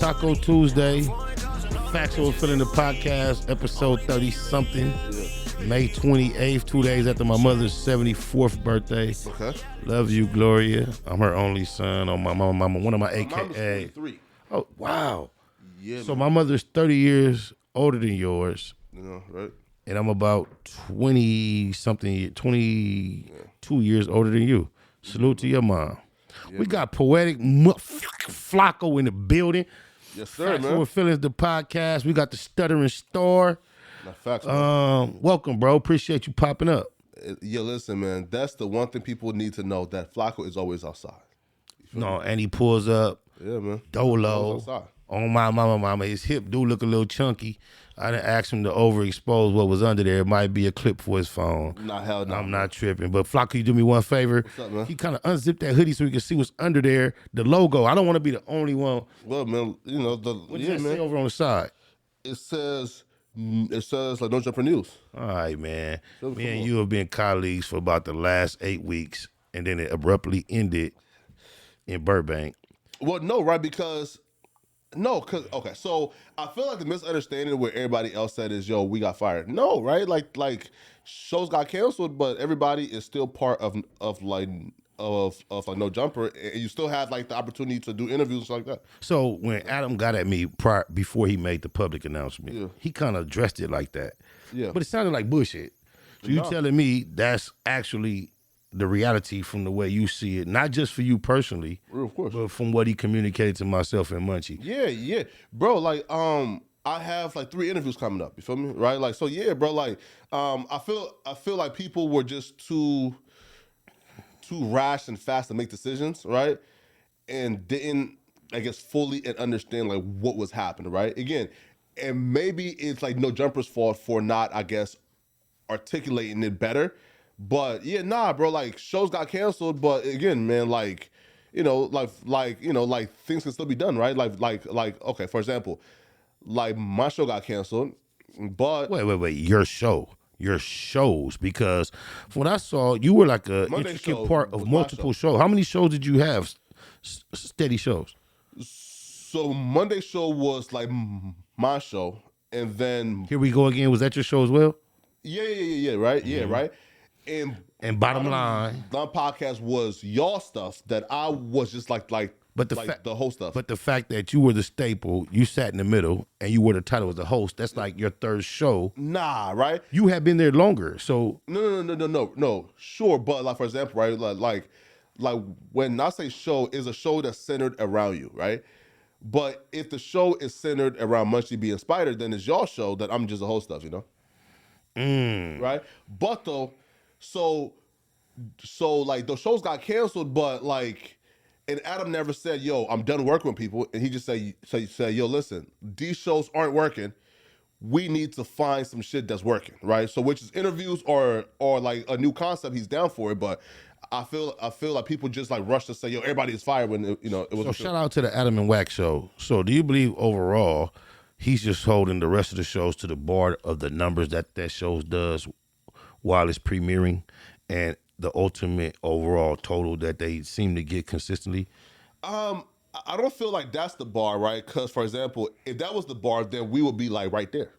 Taco Tuesday. Factz Ova Feelinz, the podcast, episode 30-something. May 28th, 2 days after my mother's 74th birthday. Okay. Love you, Gloria. I'm her only son. On my mama, one of my AKA. My mom's 43. Oh, wow. Yeah. So my mother's 30 years older than yours. You know, right? And I'm about 22 years older than you. Salute to your mom. Yeah, We got Poetik Flakko in the building. Yes, sir, Factz man. Ova Feelinz, the podcast. We got the Stuttering Star. Nah, facts, man. Welcome, bro. Appreciate you popping up. Yeah, listen, man. That's the one thing people need to know, that Flakko is always outside. No, and he pulls up. Yeah, man. Dolo. Always outside. On my mama. His hip do look a little chunky. I didn't ask him to overexpose what was under there. It might be a clip for his phone. Nah, hell no. I'm not tripping. But Flakko, you do me one favor. What's up, man? He kind of unzipped that hoodie so we can see what's under there. The logo. I don't want to be the only one. Well, man, you know, What yeah, does it say man. over on the side? It says like No Jumper News. All right, man. So, Me come and on. you have been colleagues for about the last 8 weeks, and then it abruptly ended in Burbank. Well, no, right? Because okay, so I feel like the misunderstanding where everybody else said is, yo, we got fired. No, right? Like shows got canceled, but everybody is still part of like No Jumper, and you still have like the opportunity to do interviews and stuff like that. So when Adam got at me before he made the public announcement, Yeah. he kind of addressed it like that. Yeah. But it sounded like bullshit. So you No. telling me that's actually the reality from the way you see it, not just for you personally, Of course. but from what he communicated to myself and Munchie. Yeah, bro. Like, I have like 3 interviews coming up. You feel me? Right? Like, so yeah, bro. Like, I feel like people were just too rash and fast to make decisions, right? And didn't, I guess, fully and understand like what was happening, right? Again, and maybe it's like No Jumper's fault for not, I guess, articulating it better. But yeah, nah, bro. Like, shows got canceled, but again, man, like, you know, like things can still be done, right? Like, okay, for example, like my show got canceled, but Wait. Your shows, because from what I saw, you were like a Monday intricate show part was of my multiple shows. How many shows did you have? Steady shows. so Monday show was like my show, and then Here we go again. Was that your show as well? yeah, right, yeah, right, And bottom line, my podcast was y'all stuff that I was just like But the whole stuff. But the fact that you were the staple, you sat in the middle, and you were the title as the host, that's like your third show. Nah, right? You have been there longer, so No. Sure, but like for example, right? Like when I say show, is a show that's centered around you, right? But if the show is centered around Munchie being Spider, then it's your show that I'm just a host of, you know? Right? But though, so like the shows got canceled, but like, and Adam never said, yo, I'm done working with people. And he just said, yo, listen, these shows aren't working. We need to find some shit that's working, right? So which is interviews or like a new concept, he's down for it. But I feel like people just like rush to say, yo, everybody is fired when it was. So shout out to the Adam and Wack show. So do you believe overall he's just holding the rest of the shows to the bar of the numbers that show does while it's premiering, and the ultimate overall total that they seem to get consistently? I don't feel like that's the bar, right? Because for example, if that was the bar, then we would be like right there,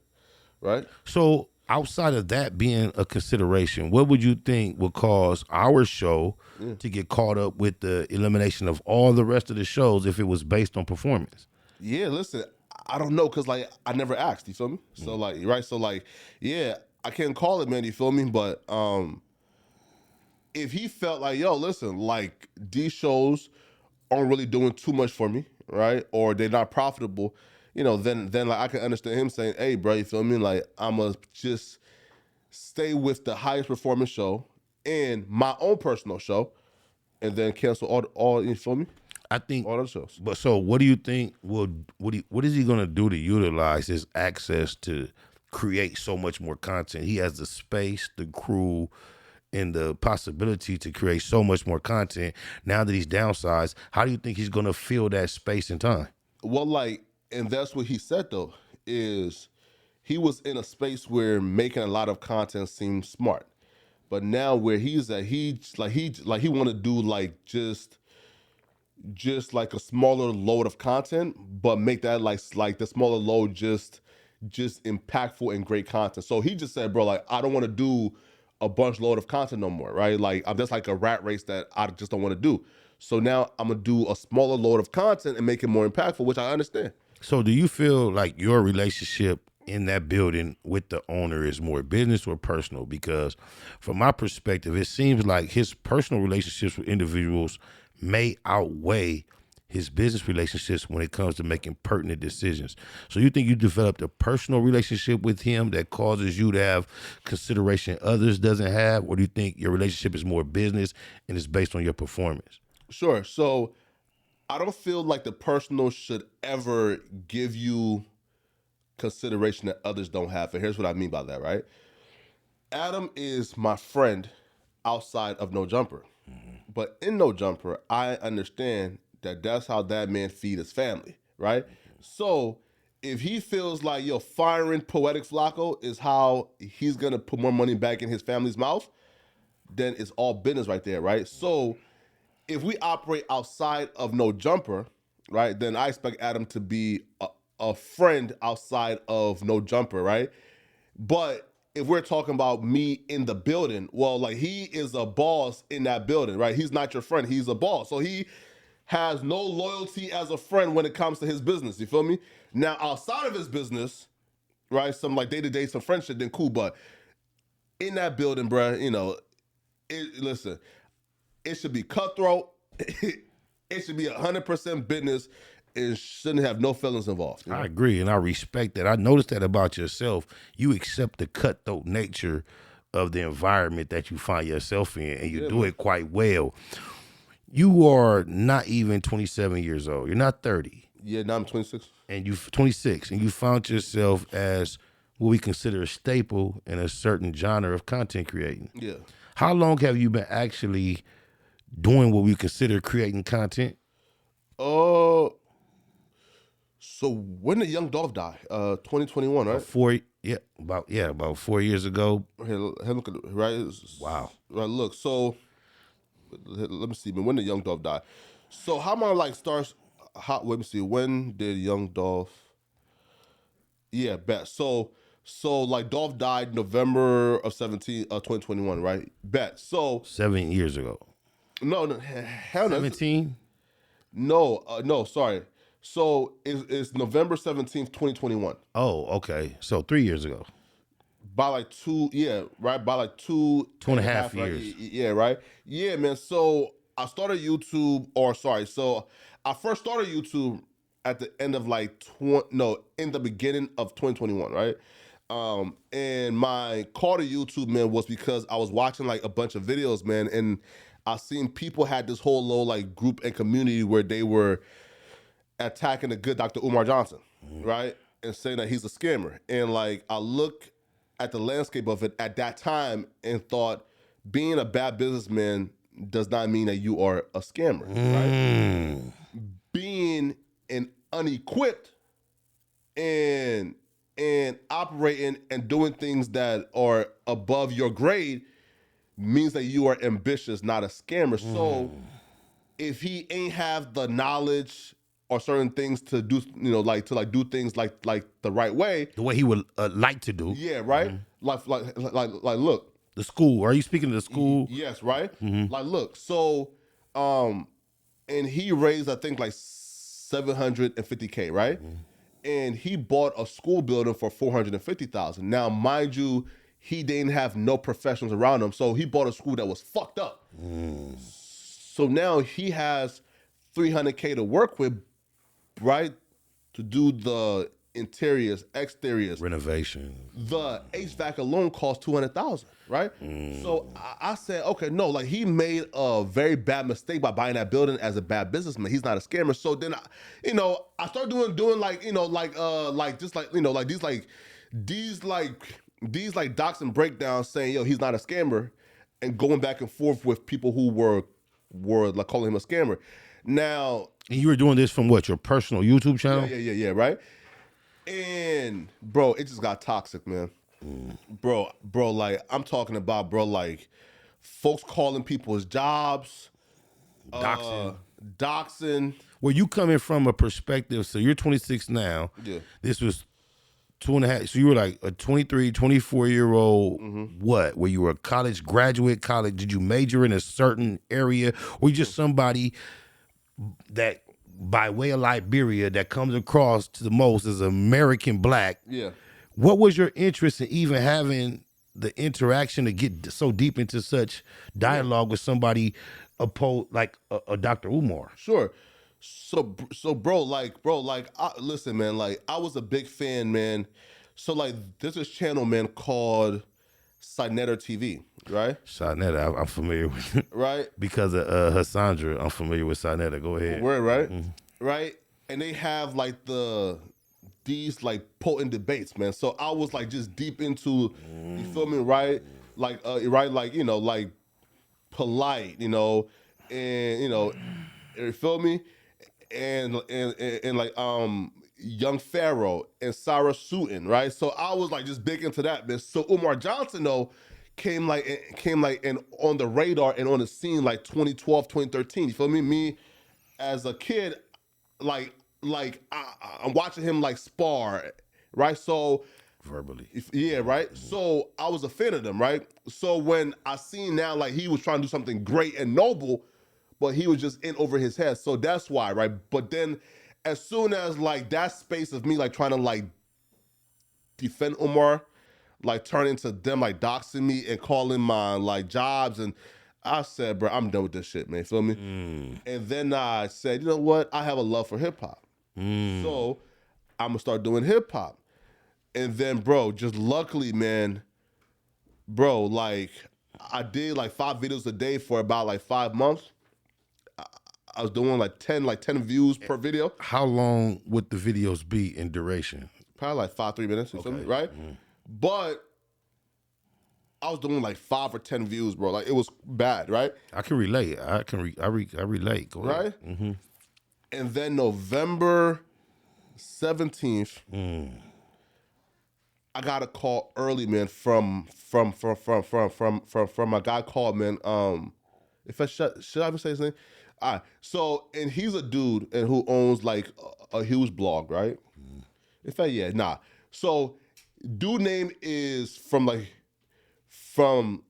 right? So outside of that being a consideration, what would you think would cause our show to get caught up with the elimination of all the rest of the shows if it was based on performance? Yeah, listen, I don't know, cause like I never asked, you feel me? So like, right? So like, yeah, I can't call it, man, you feel me? But if he felt like, yo, listen, like these shows aren't really doing too much for me, right? Or they're not profitable, then like I can understand him saying, hey, bro, you feel me? Like I'ma just stay with the highest performing show and my own personal show, and then cancel all you feel me? I think All those shows. But so what do you think what is he gonna do to utilize his access to create so much more content? He has the space, the crew, and the possibility to create so much more content. Now that he's downsized, how do you think he's gonna fill that space and time? Well, like, and that's what he said though, is he was in a space where making a lot of content seemed smart. But now where he's at, he want to do like just just like a smaller load of content, but make that like the smaller load just impactful and great content. So he just said, bro, like I don't want to do a bunch load of content no more, right? Like I'm just like a rat race that I just don't want to do. So now I'm gonna do a smaller load of content and make it more impactful, which I understand. So do you feel like your relationship in that building with the owner is more business or personal? Because from my perspective, it seems like his personal relationships with individuals may outweigh his business relationships when it comes to making pertinent decisions. So you think you developed a personal relationship with him that causes you to have consideration others doesn't have? Or do you think your relationship is more business and it's based on your performance? Sure. So I don't feel like the personal should ever give you consideration that others don't have. And here's what I mean by that, right? Adam is my friend outside of No Jumper. But in No Jumper, I understand that that's how that man feed his family, right? So if he feels like, yo, firing Poetik Flakko is how he's going to put more money back in his family's mouth, then it's all business right there, right? So if we operate outside of No Jumper, right, then I expect Adam to be a friend outside of No Jumper, right? But if we're talking about me in the building, well, like he is a boss in that building, right? He's not your friend, he's a boss. So he has no loyalty as a friend when it comes to his business, you feel me? Now, outside of his business, right, some like day-to-day, some friendship, then cool, but in that building, bruh, you know, listen, it should be cutthroat. It should be 100% business. It shouldn't have no feelings involved. You know? I agree, and I respect that. I noticed that about yourself. You accept the cutthroat nature of the environment that you find yourself in, and you do it quite well. You are not even 27 years old. You're not 30. Yeah, now I'm 26. And you 26, and you found yourself as what we consider a staple in a certain genre of content creating. Yeah. How long have you been actually doing what we consider creating content? So when did Young Dolph die? 2021, right? About 4 years ago. Here, look at it, right? Wow. Right, look. So let me see. When did Young Dolph die? So how am I like starts? Let me see. When did Young Dolph? Yeah, bet. So like Dolph died November of 2021, right? Bet. So 7 years ago. No, hell no. 17? No, sorry. So it's November 17th, 2021. Oh, okay. So 3 years ago. By like two and a half years. Right? Yeah, right? Yeah, man. So I started YouTube, so I first started YouTube at the end of in the beginning of 2021, right? And my call to YouTube, man, was because I was watching like a bunch of videos, man, and I seen people had this whole little like group and community where they were attacking the good Dr. Umar Johnson, right? And saying that he's a scammer. And like I look at the landscape of it at that time and thought being a bad businessman does not mean that you are a scammer, right? Being an unequipped and operating and doing things that are above your grade means that you are ambitious, not a scammer. So if he ain't have the knowledge or certain things to do, to do things like the right way, the way he would like to do. Yeah, right. Like, look. The school. Are you speaking of the school? Yes, right. Like, look. So, and he raised, I think, like $750K, right? And he bought a school building for $450,000. Now, mind you, he didn't have no professionals around him, so he bought a school that was fucked up. So now he has $300K to work with, right? To do the interiors, exteriors, renovation. The HVAC alone cost $200,000, right? So I said, okay, no, like he made a very bad mistake by buying that building as a bad businessman. He's not a scammer. So then, I started doing like these docs and breakdowns saying, yo, he's not a scammer, and going back and forth with people who were like calling him a scammer. Now, and you were doing this from what, your personal YouTube channel? Yeah, right. And bro, it just got toxic, man. Bro, like I'm talking about, bro, like folks calling people's jobs, doxing. doxing. Well, you coming from a perspective, so you're 26 now. Yeah. This was 2.5. So you were like a 23, 24-year-old, what? Were you a college graduate? Did you major in a certain area? Or you just somebody that, by way of Liberia, that comes across to the most as American black? Yeah. What was your interest in even having the interaction to get so deep into such dialogue with somebody like a Dr. Umar? Sure. So bro, listen, man, like I was a big fan, man. So like there's this channel, man, called Sinetta TV, right? Sinetta, I'm familiar with it. Right? Because of Hassandra, I'm familiar with Sinetta. Go ahead. Word, right? Right? And they have like these like potent debates, man. So I was like just deep into, you feel me, right? Like right, like, you know, like polite, you know, and you feel me? And like Young Pharaoh and Sarah Sutton, right? So I was like just big into that, man. So Umar Johnson though came and on the radar and on the scene like 2012, 2013. You feel me? Me as a kid, I'm watching him like spar, right? So verbally. Yeah, right? So I was a fan of them, right? So when I seen now like he was trying to do something great and noble, but he was just in over his head. So that's why, right? But then as soon as like that space of me like trying to like defend Umar, like turn into them like doxing me and calling my like jobs, and I said, bro, I'm done with this shit, man. Feel me? And then I said, you know what? I have a love for hip hop. So I'm gonna start doing hip hop. And then, bro, just luckily, man, bro, like I did like 5 videos a day for about like 5 months. I was doing like 10 views per video. How long would the videos be in duration? Probably like 5-3 minutes, you feel me, right? But I was doing like 5 or 10 views, bro. Like it was bad, right? I can relate. I relate. Go ahead. Right? And then November 17th, I got a call early, man, from a guy called, man. Should I even say his name? All right. So, and he's a dude and who owns like a huge blog, right? In fact, yeah, nah. So, dude name is from Hip Hop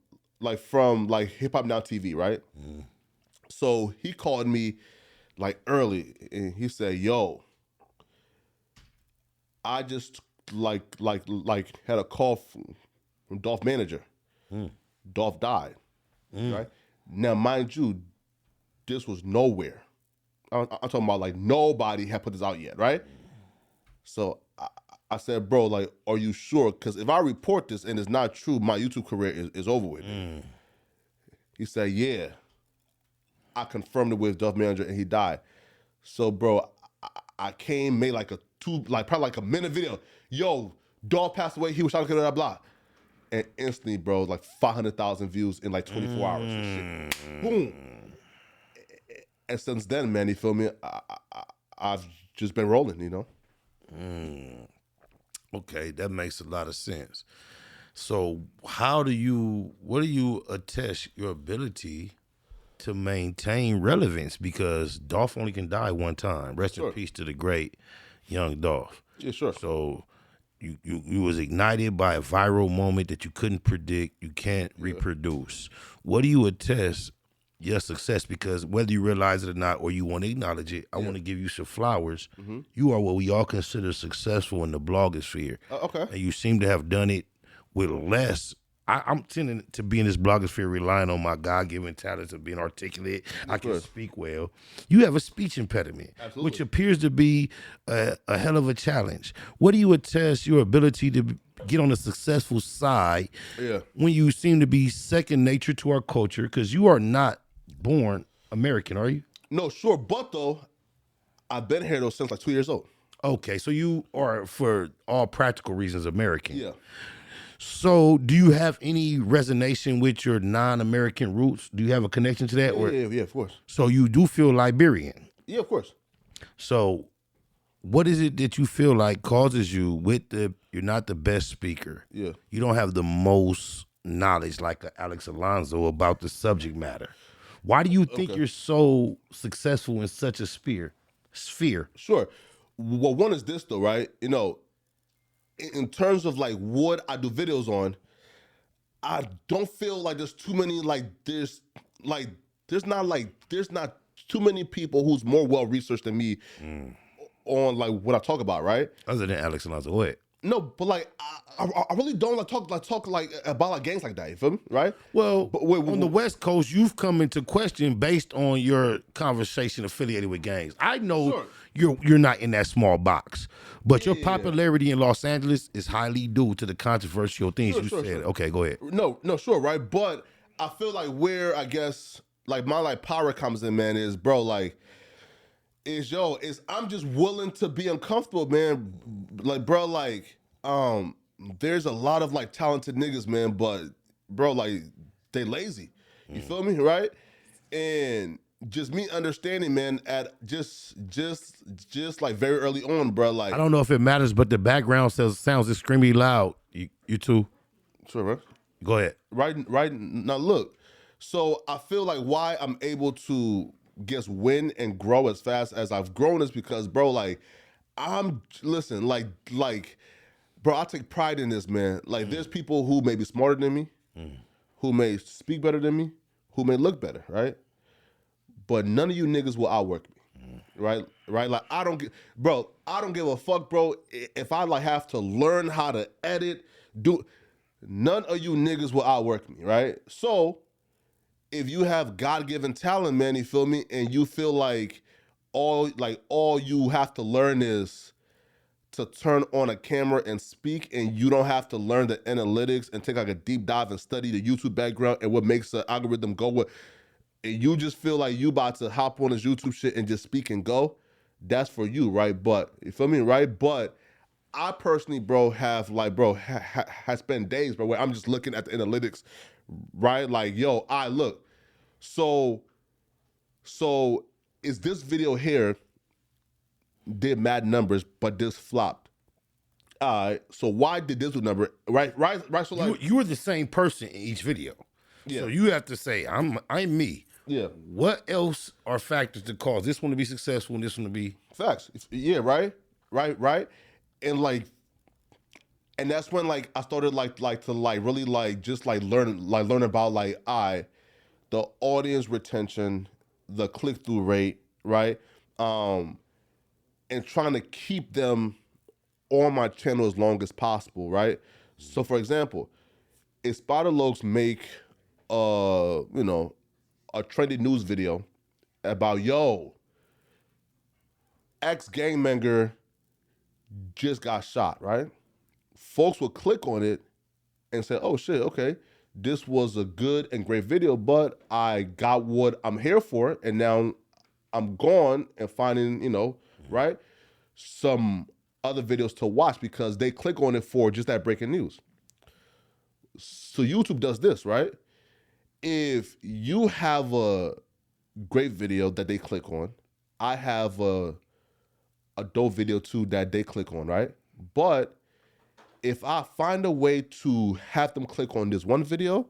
Now TV, right? So he called me like early and he said, "Yo, I just like had a call from Dolph manager. Dolph died, right? Now, mind you, this was nowhere. I'm talking about like nobody had put this out yet, right? So I said, bro, like, are you sure? Because if I report this and it's not true, my YouTube career is over with. He said, yeah. I confirmed it with Dolph manager and he died. So, bro, I came, made like probably like a minute video. Yo, Dolph passed away. He was trying to get blah blah. And instantly, bro, like 500,000 views in like 24 hours and shit. Boom. And since then, man, you feel me? I've just been rolling, you know? Okay, that makes a lot of sense. So what do you attest your ability to maintain relevance? Because Dolph only can die one time. Rest in peace to the great young Dolph. Yeah, sure. So you was ignited by a viral moment that you couldn't predict, you can't reproduce. What do you attest your success? Because whether you realize it or not, or you want to acknowledge it, I want to give you some flowers. You are what we all consider successful in the blogosphere. Okay. And you seem to have done it with less. I'm tending to be in this blogosphere relying on my God-given talents of being articulate. I can speak well. You have a speech impediment, which appears to be a hell of a challenge. What do you attest your ability to get on the successful side when you seem to be second nature to our culture? Because you are not born American, are you? No, sure. But though, I've been here though since like 2 years old. Okay, so you are, for all practical reasons, American. Yeah. So do you have any resonation with your non-American roots? Do you have a connection to that? Yeah, of course. So you do feel Liberian? Yeah, of course. So what is it that you feel like causes you you're not the best speaker? Yeah. You don't have the most knowledge like Alex Alonso about the subject matter. Why do you think Okay. you're so successful in such a sphere? Sure. Well, one is this though, right? You know, in terms of like what I do videos on, I don't feel like there's too many there's not too many people who's more well researched than me on like what I talk about, right? Other than Alex and What? No, but like I really don't talk like about like gangs like that. You feel me, right? Well, But wait, on the West Coast, you've come into question based on your conversation affiliated with gangs. I know you're not in that small box, but your popularity in Los Angeles is highly due to the controversial things you said. Okay, go ahead. No, sure, right? But I feel like where I guess like my like power comes in, man, is bro, like is I'm just willing to be uncomfortable, man. Like, bro, like, there's a lot of like talented niggas, man, but bro, like, they lazy. You feel me, right? And just me understanding, man, at just like very early on, bro. Like, I don't know if it matters, but the background sounds extremely loud. You too? sure, bro. Go ahead. Right now, look. So I feel like why I'm able to win and grow as fast as I've grown is because, bro, like listen, like, bro, I take pride in this, man. Like, there's people who may be smarter than me, who may speak better than me, who may look better, right? But none of you niggas will outwork me, right? Right? Like, I don't give a fuck, bro. If I like have to learn how to edit, none of you niggas will outwork me, right? So if you have God-given talent, man, you feel me, and you feel like all you have to learn is to turn on a camera and speak, and you don't have to learn the analytics and take like a deep dive and study the YouTube background and what makes the algorithm go with, and you just feel like you about to hop on this YouTube shit and just speak and go, that's for you, right? But you feel me, right? But I personally, bro, have like, bro, has spent days, bro, where I'm just looking at the analytics, right? Like, yo, look. So is this video here did mad numbers, but this flopped? All right. So why did this number? Right. So like, You were the same person in each video. Yeah. So you have to say, I'm me. Yeah. What else are factors to cause this one to be successful and this one to be? Facts. Yeah. Right. And like, and that's when like I started like to like really like just like learn about like the audience retention, the click-through rate, right? And trying to keep them on my channel as long as possible, right? So for example, if Spider Loc make a trendy news video about, yo, X gang member just got shot, right? Folks will click on it and say, oh shit, okay, this was a good and great video, but I got what I'm here for, and now I'm gone and finding, right, some other videos to watch because they click on it for just that breaking news. So YouTube does this, right? If you have a great video that they click on, I have a dope video too that they click on, right? But if I find a way to have them click on this one video,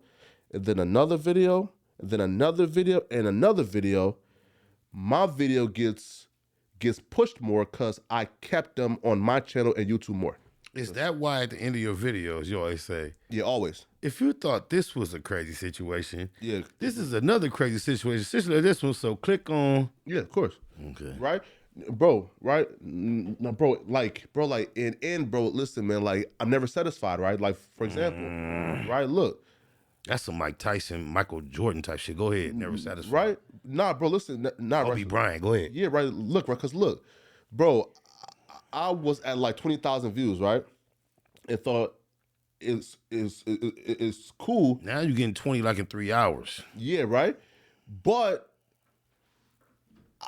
and then another video, and then another video, and another video, my video gets pushed more because I kept them on my channel and YouTube more. Is that why at the end of your videos you always say, yeah, always, if you thought this was a crazy situation, yeah, this is another crazy situation, similar to this one, so click on. Yeah, of course. Okay. Right? Bro, right? No, bro, bro, listen, man, like, I'm never satisfied, right? Like, for example, right, look. That's some Mike Tyson, Michael Jordan type shit. Go ahead, never satisfied. Right? Nah, bro, listen, Kobe Bryant, go ahead. Yeah, right, look, right, because look, bro, I was at like 20,000 views, right? And thought it's cool. Now you're getting 20 like in 3 hours. Yeah, right? But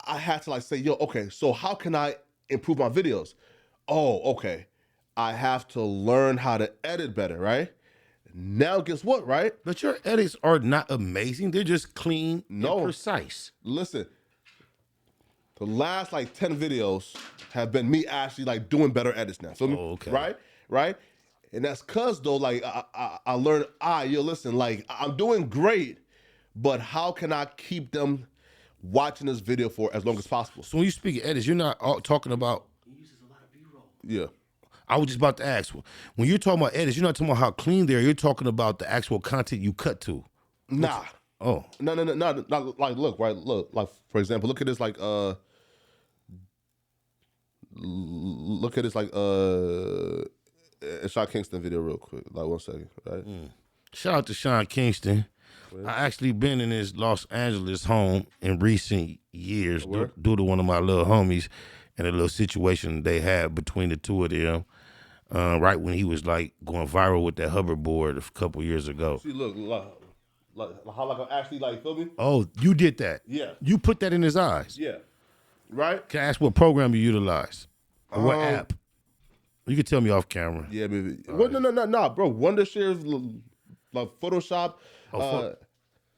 I had to like say, yo, okay, so how can I improve my videos? Oh, okay. I have to learn how to edit better, right? Now guess what, right? But your edits are not amazing. They're just clean and precise. Listen, the last like 10 videos have been me actually like doing better edits now. Feel me? Oh, okay. Right? And that's cause though, like I learned, listen, like I'm doing great, but how can I keep them watching this video for as long as possible? So when you speak of edits, you're not talking about. He uses a lot of B-roll. Yeah. I was just about to ask. When you're talking about edits, you're not talking about how clean they are. You're talking about the actual content you cut to. Nah. Oh. No. Like, look, right? Look, like, for example, look at this, like, Sean Kingston video real quick. Like, 1 second, right? Shout out to Sean Kingston. I actually been in his Los Angeles home in recent years due to one of my little homies and a little situation they had between the two of them. Right when he was like going viral with that hoverboard a couple years ago. See, look, how like I actually like feel me? Oh, you did that? Yeah. You put that in his eyes? Yeah. Right? Can I ask what program you utilize? Or what app? You can tell me off camera. Yeah, baby. Well, no, bro. Wondershare's like Photoshop.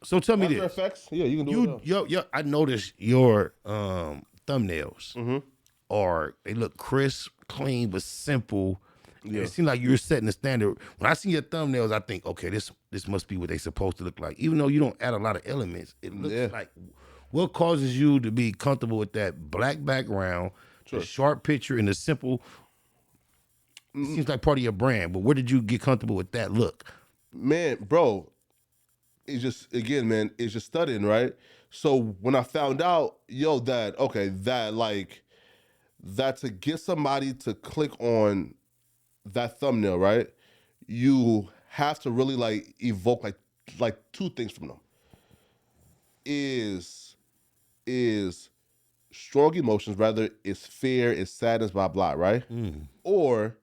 So tell me After this. Effects. Yeah, you can do it. I noticed your thumbnails are, they look crisp, clean, but simple. Yeah. It seems like you're setting the standard. When I see your thumbnails, I think, okay, this must be what they're supposed to look like. Even though you don't add a lot of elements, it looks like, what causes you to be comfortable with that black background, the sharp picture, and the simple, it seems like part of your brand, but where did you get comfortable with that look? Man, bro, it's just, again, man, it's just studying, right? So when I found out, that to get somebody to click on that thumbnail, right? You have to really like evoke like two things from them. Is strong emotions, rather it's fear, it's sadness, blah blah, right? Or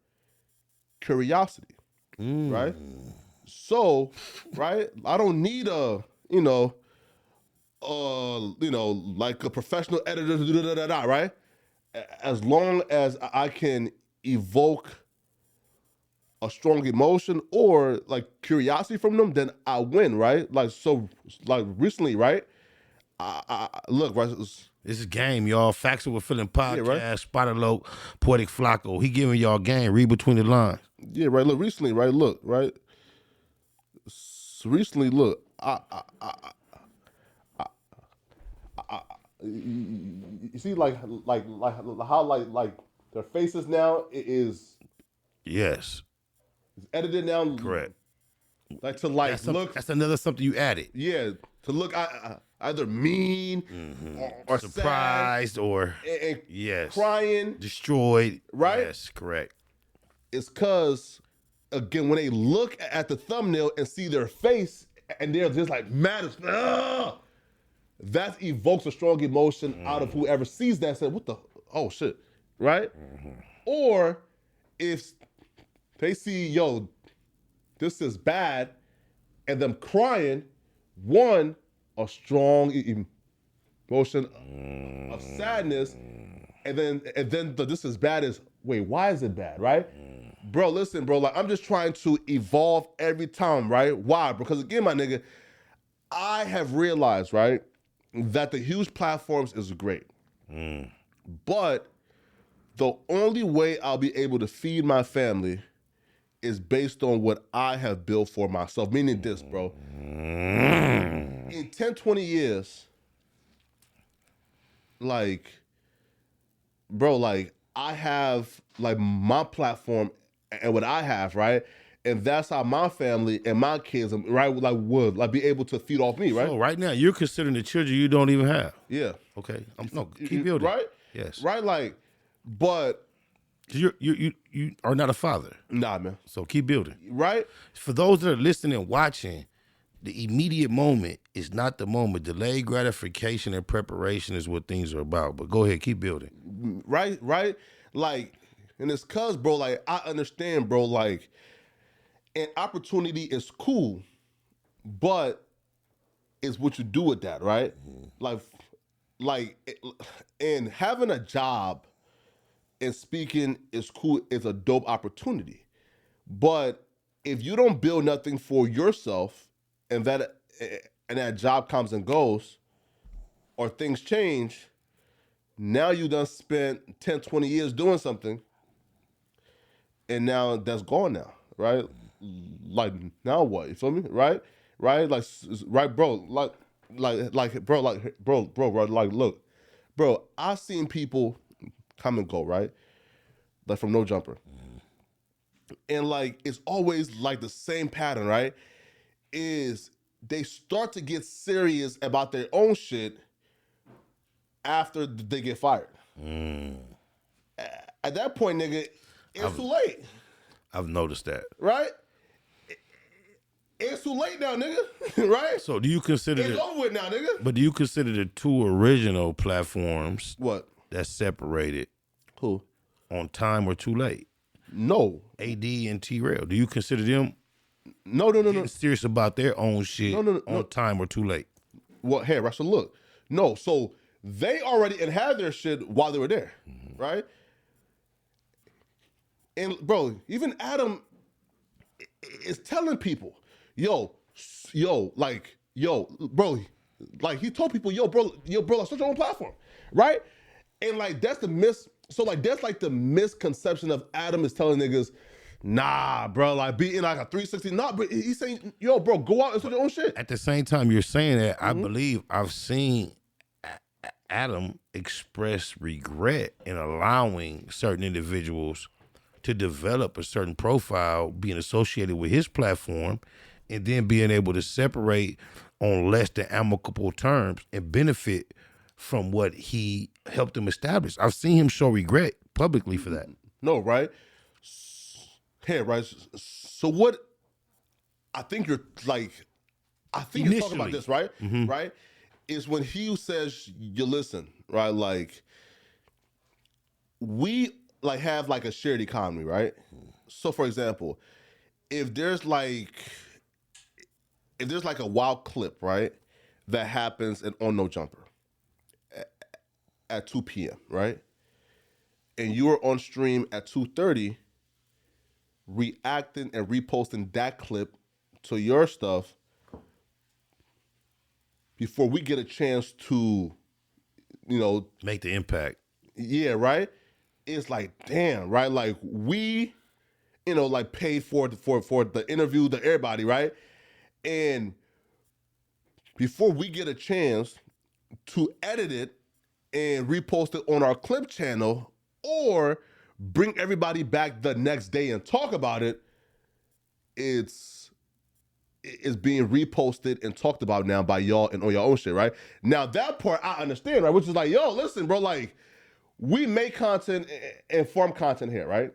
curiosity, right? So, right, I don't need like a professional editor, right? As long as I can evoke a strong emotion or like curiosity from them, then I win, right? Like, so, like recently, right? I look, right? This is game, y'all. Factz Ova Feelinz podcast. Right? Spider Loc, Poetik Flakko. He giving y'all game. Read between the lines. Yeah, right. Look, recently, right? Look, right. So recently, look, you see, like how like their faces now is edited now. Correct. Like to like look. That's another something you added. Yeah, to look either mean or surprised sad, or and crying, destroyed. Right? Yes, correct. It's because again, when they look at the thumbnail and see their face and they're just like mad as that evokes a strong emotion out of whoever sees that and said, what the, oh shit, right? Or if they see, this is bad, and them crying, one, a strong emotion of sadness, and then the this is bad is, wait, why is it bad, right? Bro, listen, bro, like I'm just trying to evolve every time, right? Why? Because again, my nigga, I have realized, right, that the huge platforms is great. But the only way I'll be able to feed my family is based on what I have built for myself. Meaning this, bro. In 10, 20 years, like, bro, like I have like my platform and what I have, right? And that's how my family and my kids, right, like would like be able to feed off me, right? So right now you're considering the children you don't even have. Yeah. Okay. Keep building. Right? Yes. Right, like, but you are not a father. Nah, man. So keep building. Right? For those that are listening and watching, the immediate moment is not the moment. Delayed gratification and preparation is what things are about. But go ahead, keep building. Right? Like, and it's cause, bro, like, I understand, bro, like, an opportunity is cool, but it's what you do with that, right? And having a job and speaking is cool, is a dope opportunity. But if you don't build nothing for yourself and that job comes and goes or things change, now you done spent 10, 20 years doing something and now that's gone now, right? Like, now what? You feel me? Right? right? Like, right, bro, bro, like, look, bro, I've seen people come and go, right? Like from No Jumper. And like, it's always like the same pattern, right? Is they start to get serious about their own shit after they get fired. At that point, nigga, it's too late. I've noticed that. Right? It's too late now, nigga. Right? So do you consider it's over with now, nigga? But do you consider the two original platforms what that separated who on time or too late? No. AD and T-Rail. Do you consider them no serious about their own shit on time or too late? Well, hey, Russell, look. No, so they already had their shit while they were there, right? And bro, even Adam is telling people, bro, like he told people, bro, like start your own platform, right? And like that's the misconception of Adam is telling niggas, nah, bro, like be in like a 360. Nah, but he's saying, bro, go out and start your own shit. At the same time you're saying that, I believe I've seen Adam express regret in allowing certain individuals to develop a certain profile, being associated with his platform, and then being able to separate on less than amicable terms and benefit from what he helped him establish. I've seen him show regret publicly for that. No, right? Here, right? So what I think you're talking about this, right? Right? Is when he says, you listen, right? Like, we like have like a shared economy, right? So for example, if there's like a wild clip, right, that happens on No Jumper at 2 p.m., right? And you are on stream at 2:30 reacting and reposting that clip to your stuff before we get a chance to, make the impact. Yeah, right? It's like, damn, right? Like we, like paid for the interview, the everybody, right? And before we get a chance to edit it and repost it on our clip channel or bring everybody back the next day and talk about it, it's being reposted and talked about now by y'all and on your own shit, right? Now that part I understand, right? Which is like, listen, bro, like we make content and form content here, right?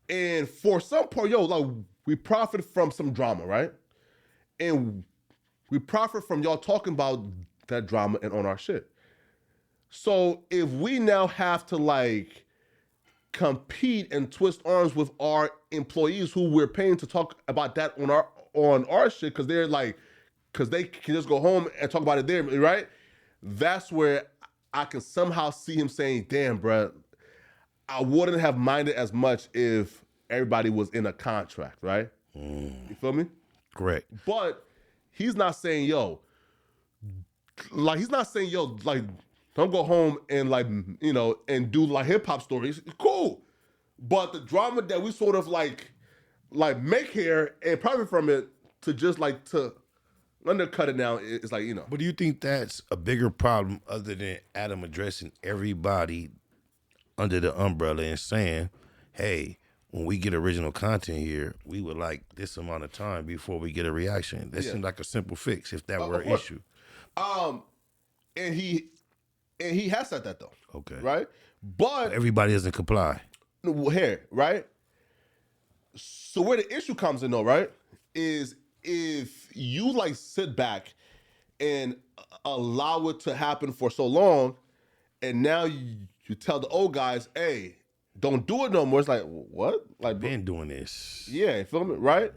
And for some part, like we profit from some drama, right? And we profit from y'all talking about that drama and on our shit. So if we now have to like compete and twist arms with our employees who we're paying to talk about that on our shit, because they can just go home and talk about it there, right? That's where I can somehow see him saying, damn, bro, I wouldn't have minded as much if everybody was in a contract, right? You feel me? Correct. But he's not saying, like don't go home and like, and do like hip hop stories. Cool. But the drama that we sort of like make here and profit from it to just like to undercut it now is like, But do you think that's a bigger problem other than Adam addressing everybody under the umbrella and saying, hey, when we get original content here, we would like this amount of time before we get a reaction? That seems like a simple fix if that were an issue. And he has said that though. Okay. Right? But everybody doesn't comply. Here, right? So where the issue comes in though, right, is if you like sit back and allow it to happen for so long, and now you tell the old guys, hey, don't do it no more. It's like, what? Like, been doing this. Yeah, you feel me? Right?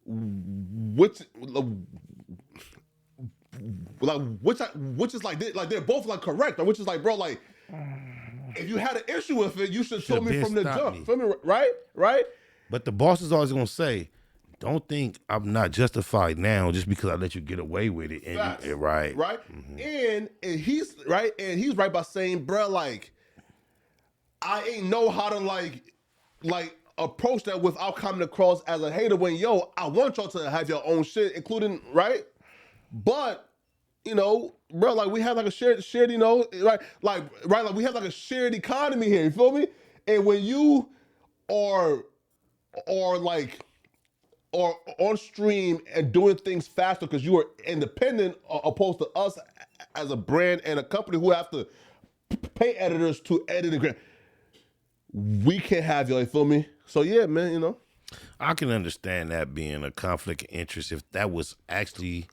Which is like they're both like correct, which is like, bro, like if you had an issue with it, you should tell me from the jump. Feel me? Right? But the boss is always gonna say, don't think I'm not justified now just because I let you get away with it. And right. Mm-hmm. And he's right, by saying, bro, like I ain't know how to like approach that without coming across as a hater when, yo, I want y'all to have your own shit, including, right? But, you know, bro, like we have like a shared, you know, right? Like we have like a shared economy here, you feel me? And when you are on stream and doing things faster because you are independent opposed to us as a brand and a company who have to pay editors to edit the we can't have y'all, you feel me? So yeah, man, you know. I can understand that being a conflict of interest if that was actually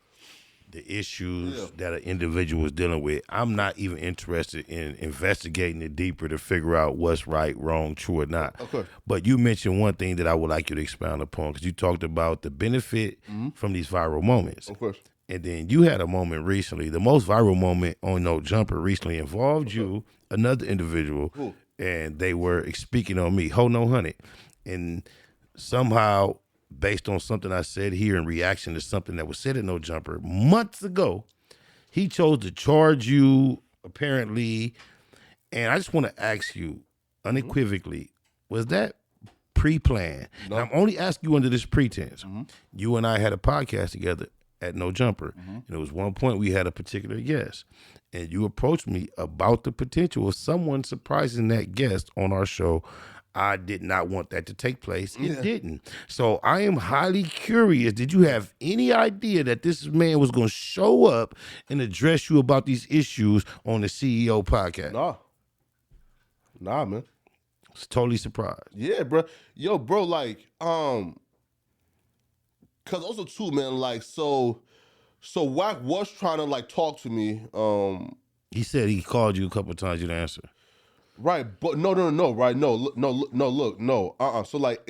the issues that an individual was dealing with. I'm not even interested in investigating it deeper to figure out what's right, wrong, true or not. Okay. But you mentioned one thing that I would like you to expound upon because you talked about the benefit from these viral moments. Of course. And then you had a moment recently. The most viral moment on No Jumper recently involved you, another individual, and they were speaking on me, Ho No Honey. And somehow, based on something I said here in reaction to something that was said at No Jumper months ago, he chose to charge you, apparently. And I just want to ask you unequivocally, was that pre-planned? No. And I'm only asking you under this pretense. You and I had a podcast together at No Jumper. And it was one point we had a particular guest. And you approached me about the potential of someone surprising that guest on our show. I did not want that to take place. It didn't. So I am highly curious. Did you have any idea that this man was going to show up and address you about these issues on the CEO podcast? Nah, man. It's totally surprised. Yeah, bro. Yo, bro, like, cause also too, man, like, so Wack was trying to like talk to me. He said he called you a couple of times, you didn't answer. Right, but no, right, no.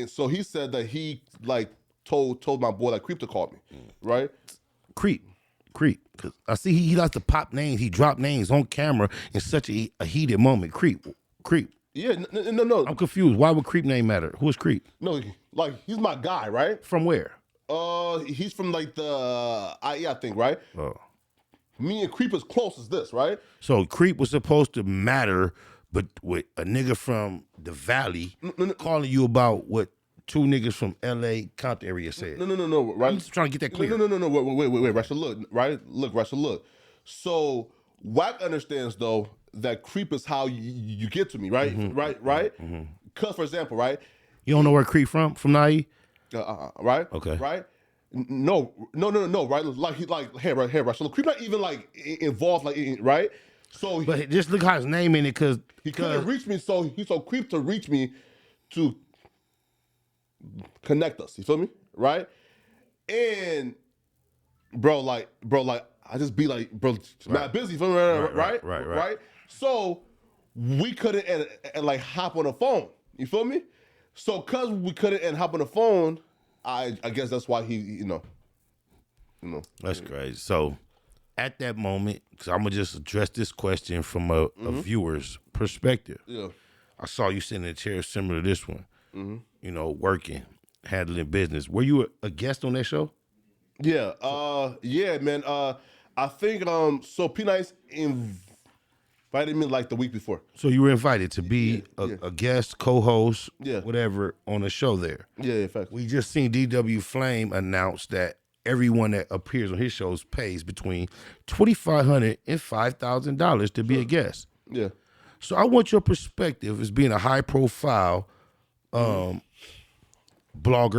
So he said that he like told my boy like Creep to call me, right? Creep. Cause I see he likes to pop names. He dropped names on camera in such a heated moment. Creep. Yeah, no. I'm confused. Why would Creep name matter? Who is Creep? No, like he's my guy, right? From where? He's from like the IE, I think, right? Oh. Me and Creep is close as this, right? So Creep was supposed to matter, but with a nigga from the Valley calling you about what two niggas from LA Compton area said. No, right? I'm just trying to get that clear. No, wait, Rashad, look, right? Look, Rashad, look. So Wack understands though that Creep is how you get to me, right? Right? Cause for example, right? You don't know where Creep from Naive? Right? Okay. Right? No, right? Like, hey, right. So Creep not even like involved, like, right? So, but just look how his name in it, cause he couldn't reach me, so he told Creep to reach me to connect us. You feel me? Right? And bro, like, I just be like, bro, not busy. You feel me? Right? So we couldn't and like hop on the phone. You feel me? So cause we couldn't and hop on the phone, I guess that's why he, you know. That's crazy. So at that moment, because I'm gonna just address this question from a viewer's perspective. Yeah. I saw you sitting in a chair similar to this one. You know, working, handling business. Were you a guest on that show? Yeah. Yeah, man. I think so P Nice invited me like the week before. So you were invited to be a guest, co-host, whatever, on a show there. Yeah, in fact. We just seen DW Flame announce that everyone that appears on his shows pays between $2,500 and $5,000 to be a guest. Yeah. So I want your perspective as being a high-profile blogger,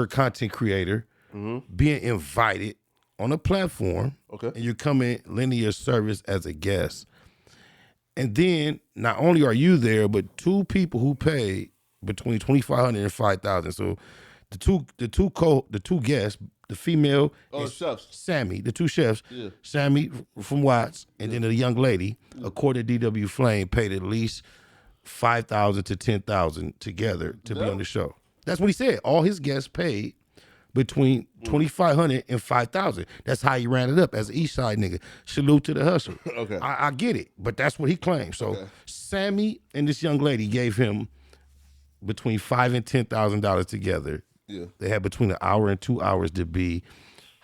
content creator, being invited on a platform, and you're coming linear service as a guest. And then not only are you there, but two people who pay between $2,500 and $5,000. So the two guests, the female, chefs. Sammy, the two chefs, Sammy from Watts, and then the young lady, according to DW Flame, paid at least $5,000 to $10,000 together to be on the show. That's what he said. All his guests paid between $2,500 and $5,000. That's how he ran it up as an East Side nigga. Salute to the hustle. Okay. I get it, but that's what he claimed. So Sammy and this young lady gave him between $5,000 and $10,000 together. Yeah. They had between an hour and 2 hours to be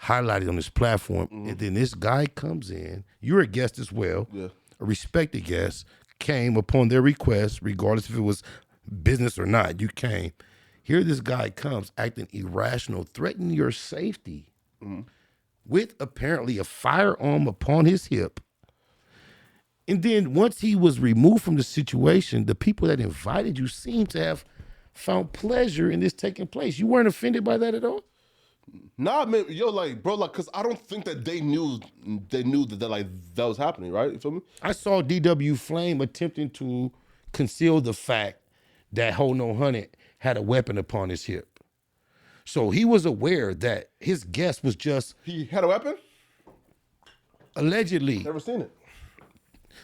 highlighted on this platform. And then this guy comes in. You're a guest as well. Yeah. A respected guest came upon their request, regardless if it was business or not. You came. Here this guy comes acting irrational, threatening your safety with apparently a firearm upon his hip. And then once he was removed from the situation, the people that invited you seem to have found pleasure in this taking place. You weren't offended by that at all? Nah, man, yo, like, bro, like, cause I don't think that they knew that like that was happening, right? You feel me? I saw DW Flame attempting to conceal the fact that Ho No 100 had a weapon upon his hip. So he was aware that his guest was just He had a weapon? allegedly, Never seen it.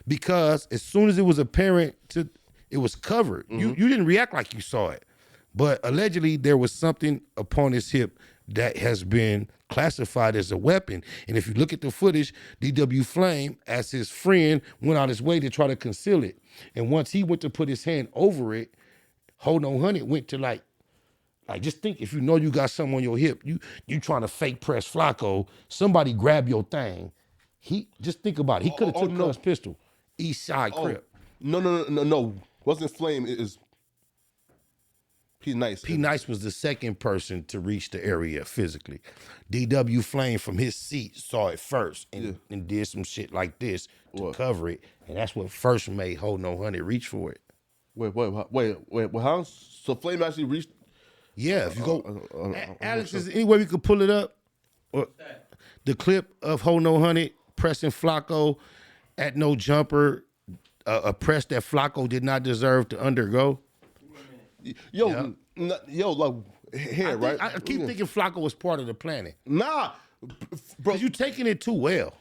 because as soon as it was apparent it was covered. You didn't react like you saw it. But allegedly there was something upon his hip that has been classified as a weapon. And if you look at the footage, DW Flame, as his friend, went out his way to try to conceal it. And once he went to put his hand over it, Ho No 100 went to like just think, if you know you got something on your hip, you trying to fake press Flakko, somebody grab your thing. Just think about it. He could have took Cuz pistol, East Side Crip. No. Wasn't Flame, it is P Nice. P Nice was the second person to reach the area physically. DW Flame from his seat saw it first and did some shit like this to cover it. And that's what first made Ho No 100 reach for it. Wait, how? So Flame actually reached? Yeah, if you go, Alex, is there any way we could pull it up? Or the clip of Ho No 100 pressing Flakko at no jumper, a press that Flakko did not deserve to undergo. Yo, like here, right? I keep thinking Flakko was part of the planning. Nah, bro, you taking it too well,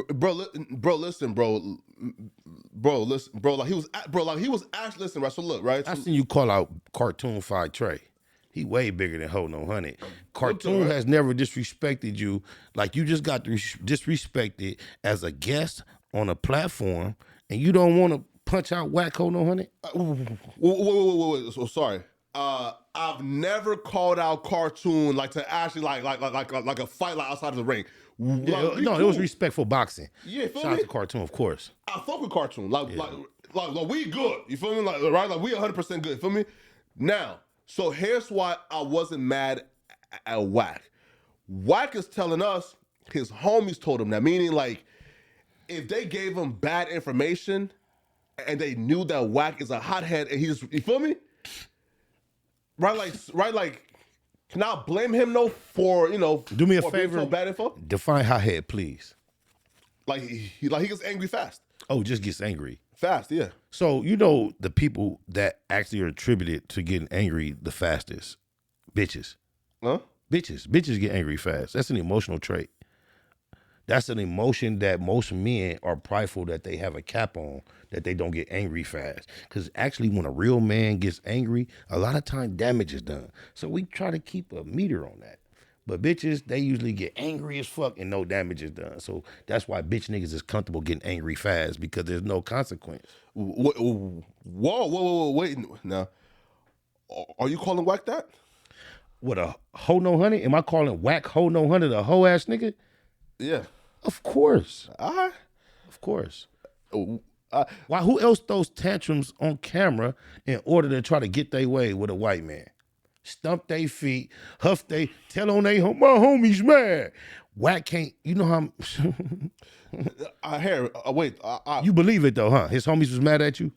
listen, bro. Like he was actually listen, right? So look, right? I seen you call out Cartoon 5 Trey. He way bigger than Ho No 100. Cartoon has never disrespected you like you just got disrespected as a guest on a platform, and you don't want to punch out Wack Ho No 100? Wait. So sorry. I've never called out Cartoon like to actually like a fight like outside of the ring. No, it was respectful boxing. Yeah, feel shout me? out to Cartoon, of course. I fuck with Cartoon. Like we good. You feel me? Like right? Like we 100% good. You feel me? Now, so here's why I wasn't mad at Wack. Wack is telling us his homies told him that, meaning like if they gave him bad information and they knew that Wack is a hothead and he's, you feel me? Right, like, can I blame him though for, do me a favor, bad info? Define hothead, please. Like he gets angry fast. Oh, just gets angry. Fast, yeah. So the people that actually are attributed to getting angry the fastest, bitches. Huh? Bitches get angry fast. That's an emotional trait. That's an emotion that most men are prideful that they have a cap on, that they don't get angry fast. Because actually when a real man gets angry, a lot of time damage is done. So we try to keep a meter on that. But bitches, they usually get angry as fuck and no damage is done. So that's why bitch niggas is comfortable getting angry fast, because there's no consequence. Whoa, wait. Now, are you calling Wack that? What, a Ho No 100? Am I calling Wack Ho No 100 a hoe ass nigga? Yeah. Of course. Of course. Why? Who else throws tantrums on camera in order to try to get their way with a white man? Stump their feet, huff they, tell on they, my homie's mad. Wack can't, you know how you believe it though, huh? His homies was mad at you?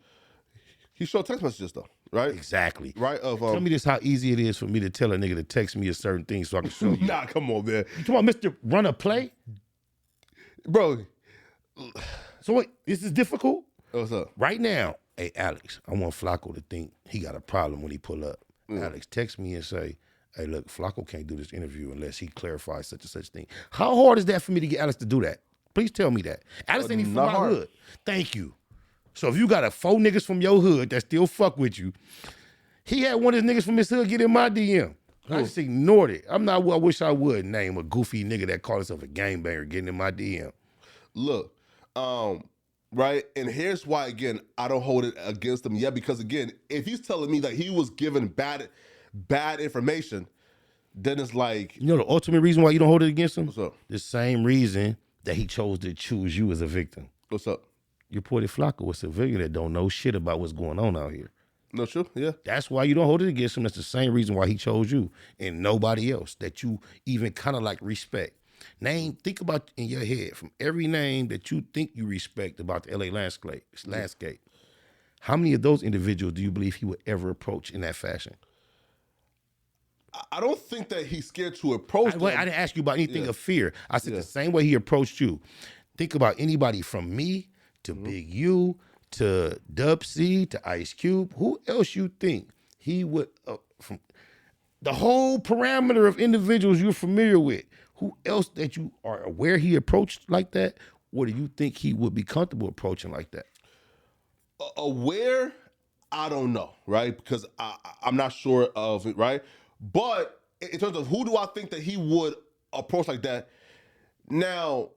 He showed text messages though, right? Exactly. Right? Tell me this, how easy it is for me to tell a nigga to text me a certain thing so I can show you. Nah, come on, man. You talking about Mr. Run a Play? Bro. So wait, this is difficult? What's up? Right now, hey, Alex, I want Flakko to think he got a problem when he pull up. Alex, text me and say, hey, look, Flakko can't do this interview unless he clarifies such and such thing. How hard is that for me to get Alex to do that? Please tell me that. Alex ain't even from my hood. Thank you. So if you got 4 niggas from your hood that still fuck with you, he had one of his niggas from his hood get in my DM. I just ignored it. I'm not what I wish I would name a goofy nigga that called himself a gangbanger getting in my DM. Look, right? And here's why, again, I don't hold it against him yet, because again, if he's telling me that he was given bad information, then it's like... You know the ultimate reason why you don't hold it against him? What's up? The same reason that he chose to choose you as a victim. What's up? You're Poetik Flakko, a civilian that don't know shit about what's going on out here. No, true. Yeah. That's why you don't hold it against him. That's the same reason why he chose you and nobody else that you even kind of like respect. Think about in your head from every name that you think you respect about the LA landscape. How many of those individuals do you believe he would ever approach in that fashion? I don't think that he's scared to approach them. I didn't ask you about anything of fear. I said the same way he approached you. Think about anybody from me to Big U to Dub C to Ice Cube. Who else you think he would, from the whole parameter of individuals you're familiar with, who else that you are aware he approached like that? What do you think he would be comfortable approaching like that? Aware, I don't know, right? Because I'm not sure of it, right? But in terms of who do I think that he would approach like that? Now,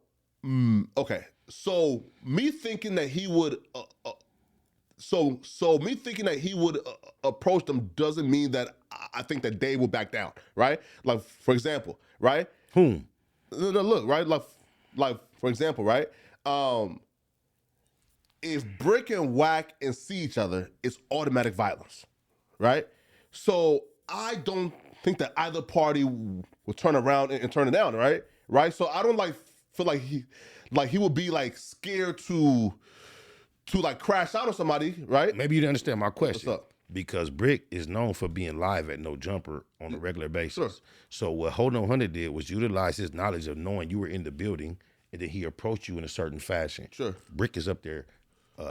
okay. So me thinking that he would, me thinking that he would approach them doesn't mean that I think that they will back down, right? Like for example, right? Whom? No, look, right? Like for example, right? If Brick and Wack and see each other, it's automatic violence, right? So I don't think that either party will turn around and turn it down, right? Right. So I don't feel like he would be like scared to like crash out on somebody, right? Maybe you didn't understand my question. What's up? Because Brick is known for being live at No Jumper on a regular basis. Sure. So what Hold On 100 did was utilize his knowledge of knowing you were in the building, and then he approached you in a certain fashion. Sure. Brick is up there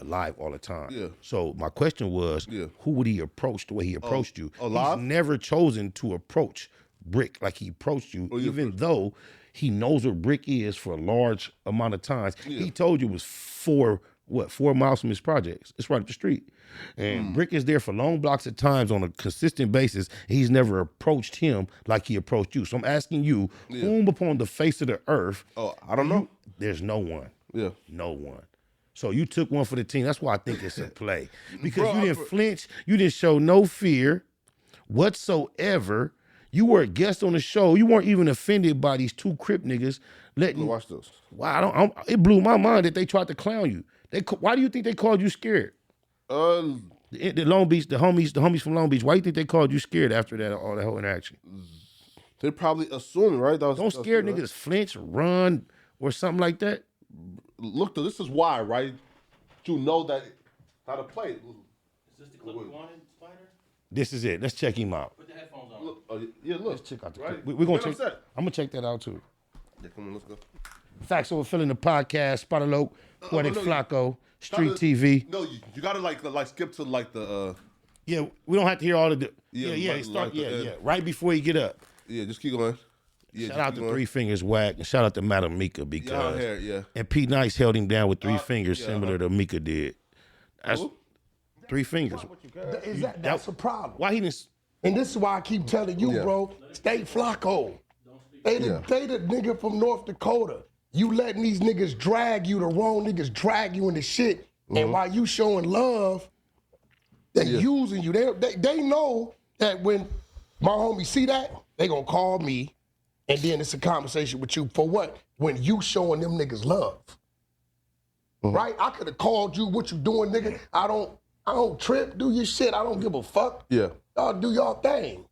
live all the time. Yeah. So my question was, who would he approach the way he approached you? Live? He's never chosen to approach Brick like he approached you, even though he knows what Brick is for a large amount of times. Yeah. He told you it was 4 miles from his projects. It's right up the street. And Brick is there for long blocks of times on a consistent basis. He's never approached him like he approached you. So I'm asking you, whom upon the face of the earth? Oh, I don't know. There's no one. Yeah. No one. So you took one for the team. That's why I think it's a play. Because you didn't flinch. You didn't show no fear whatsoever. You were a guest on the show. You weren't even offended by these 2 Crip niggas letting. Watch this. Wow, it blew my mind that they tried to clown you. Why do you think they called you scared? The Long Beach, the homies from Long Beach. Why do you think they called you scared after that, all that whole interaction? They probably assumed, right? Don't scare niggas right? Flinch, run, or something like that. Look, this is why, right? You know that how to play. Is this the clip you wanted, Spider? This is it. Let's check him out. Put the headphones on. Look, look. Let's check out the right? clip. We're gonna check. I'm gonna check that out too. Yeah, come on, let's go. Factz Ova Feelinz, the podcast. Spider Loc, Poetik Flakko, Street TV. No, you gotta like skip to like the. Yeah, we don't have to hear all of the. Yeah. Start. Yeah. Right before you get up. Yeah, just keep going. Yeah, shout out to 3 Fingers Wack, and shout out to Madam Mika because and P Nice held him down with 3 fingers, similar to Mika did. That's 3 fingers. That's a problem. Why he didn't? And this is why I keep telling you, bro. Stay Flakko. They the nigga from North Dakota. You letting these niggas drag you, the wrong niggas drag you into shit, and while you showing love, they using you. They know that when my homies see that, they gonna call me. And then it's a conversation with you for what? When you showing them niggas love. Right? I could have called you, what you doing, nigga? I don't trip, do your shit. I don't give a fuck. Yeah. Y'all do y'all thing.